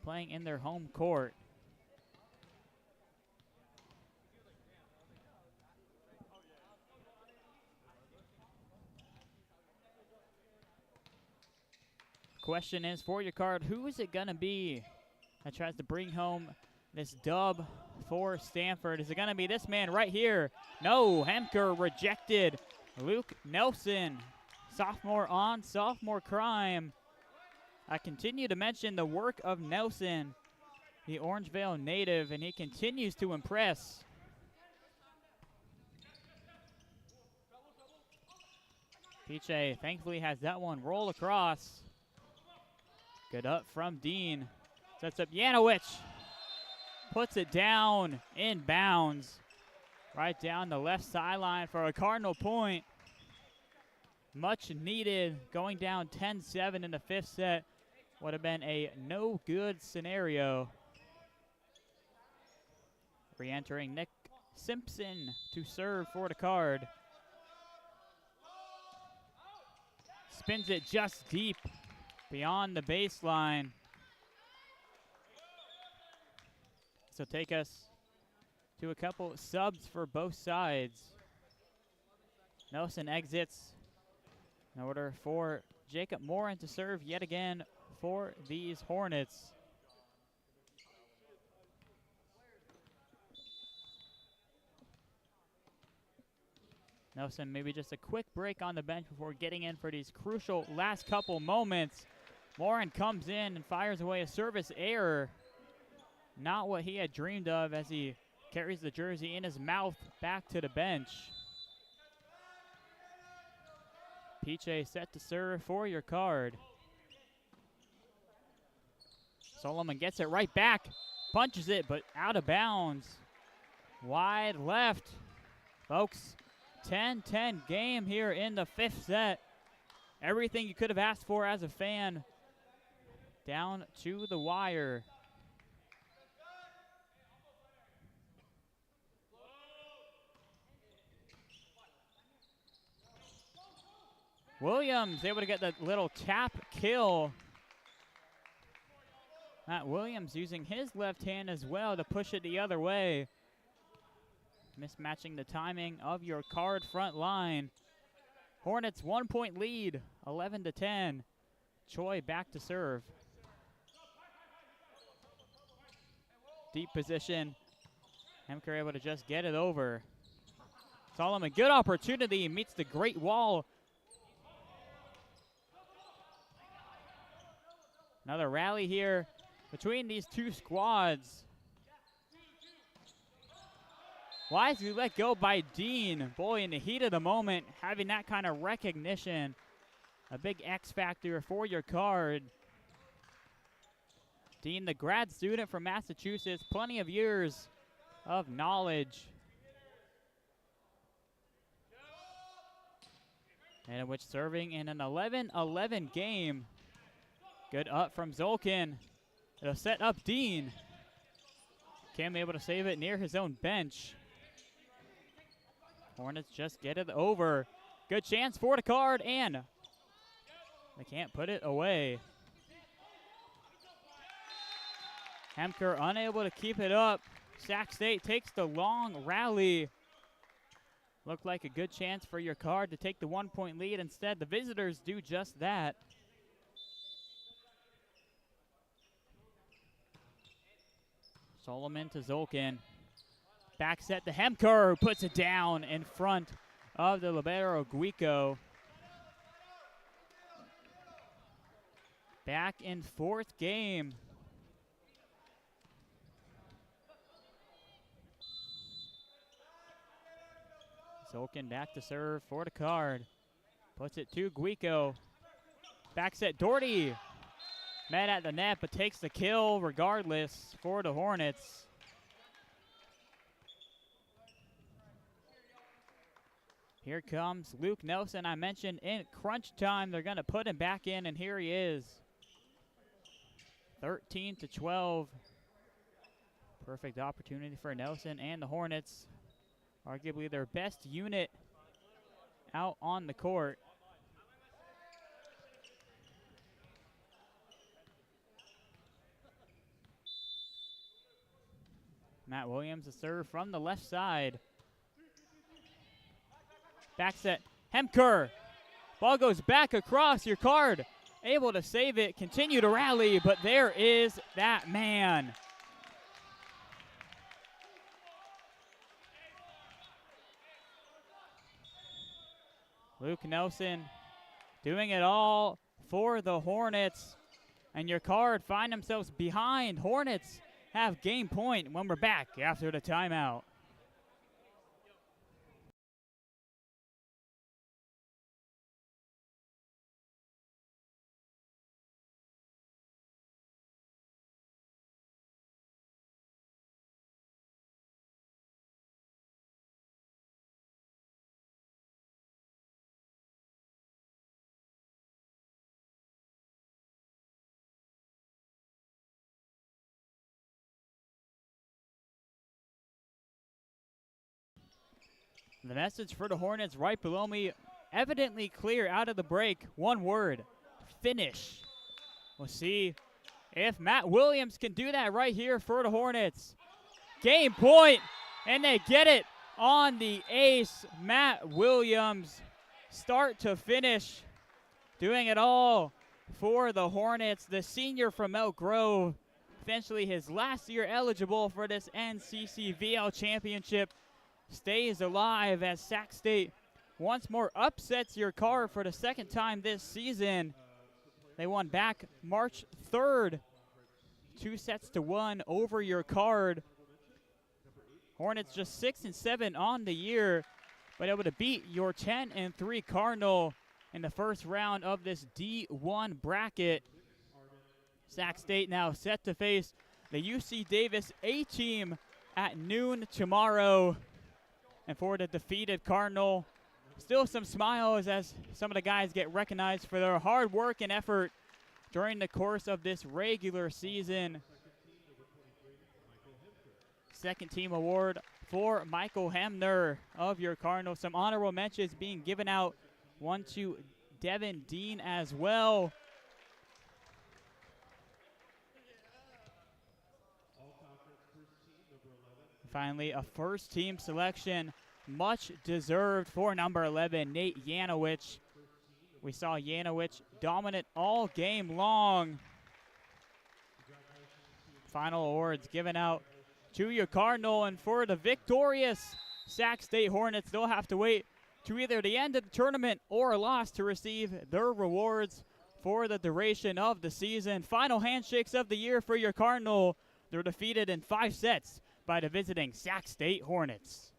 playing in their home court. Question is for your Card, who is it going to be that tries to bring home this dub for Stanford? Is it going to be this man right here? No, Hemker rejected. Luke Nelson, sophomore on sophomore crime. I continue to mention the work of Nelson, the Orangevale native, and he continues to impress. Piche thankfully has that one roll across. Good up from Dean. Sets up Janowicz. Puts it down in bounds. Right down the left sideline for a Cardinal point. Much needed. Going down 10-7 in the 5th set. Would have been a no good scenario. Re-entering Nick Simpson to serve for the Card. Spins it just deep beyond the baseline. So take us to a couple subs for both sides. Nelson exits in order for Jacob Morin to serve yet again for these Hornets. Nelson, maybe just a quick break on the bench before getting in for these crucial last couple moments. Morin comes in and fires away a service error. not what he had dreamed of as he carries the jersey in his mouth back to the bench. Piche set to serve for your card. Solomon gets it right back, punches it, but out of bounds. Wide left. Folks, 10-10 game here in the 5th set. Everything you could have asked for as a fan, down to the wire. Williams able to get the little tap kill. Matt Williams using his left hand as well to push it the other way. Mismatching the timing of your card front line. Hornets 1 point lead, 11-10. Choi back to serve. Deep position. Hemker able to just get it over. Solomon, good opportunity, meets the great wall. Another rally here between these two squads. Wisely let go by Dean. Boy, in the heat of the moment, having that kind of recognition. A big X factor for your card. Dean, the grad student from Massachusetts, plenty of years of knowledge. And in which serving in an 11-11 game. Good up from Zolkin. It'll set up Dean. Kim able to save it near his own bench. Hornets just get it over. Good chance for the card, and they can't put it away. Hemker unable to keep it up. Sac State takes the long rally. Looked like a good chance for your card to take the 1 point lead. Instead, the visitors do just that. Solomon to Zolkin. Back set to Hemker, who puts it down in front of the libero Guico. Back in 4th game. Zolkin back to serve for the card. Puts it to Guico. Back set Doherty. Met at the net, but takes the kill regardless for the Hornets. Here comes Luke Nelson. I mentioned in crunch time, they're going to put him back in, and here he is. 13-12. Perfect opportunity for Nelson and the Hornets. Arguably their best unit out on the court. Matt Williams, a serve from the left side. Back set, Hemker. Ball goes back across your card. Able to save it, continue to rally, but there is that man. Luke Nelson doing it all for the Hornets. And your card find themselves behind. Hornets have game point when we're back after the timeout. The message for the Hornets right below me, evidently clear out of the break. One word, finish. We'll see if Matt Williams can do that right here for the Hornets. Game point, and they get it on the ace. Matt Williams, start to finish, doing it all for the Hornets. The senior from Elk Grove, essentially his last year eligible for this NCCVL championship, stays alive as Sac State once more upsets your card for the 2nd time this season. They won back March 3rd 2-1 over your card. Hornets just 6-7 on the year, but able to beat your 10-3 Cardinal in the first round of this D1 bracket. Sac State now set to face the UC Davis A team at noon tomorrow. And for the defeated Cardinal, still some smiles as some of the guys get recognized for their hard work and effort during the course of this regular season. Second team award for Michael Hemner of your Cardinals. Some honorable mentions being given out. One to Devin Dean as well. Finally, a first team selection, much deserved for number 11, Nate Yanowich. We saw Yanowich dominant all game long. Final awards given out to your Cardinal, and for the victorious Sac State Hornets, they'll have to wait to either the end of the tournament or a loss to receive their rewards for the duration of the season. Final handshakes of the year for your Cardinal. They're defeated in 5 sets by the visiting Sac State Hornets.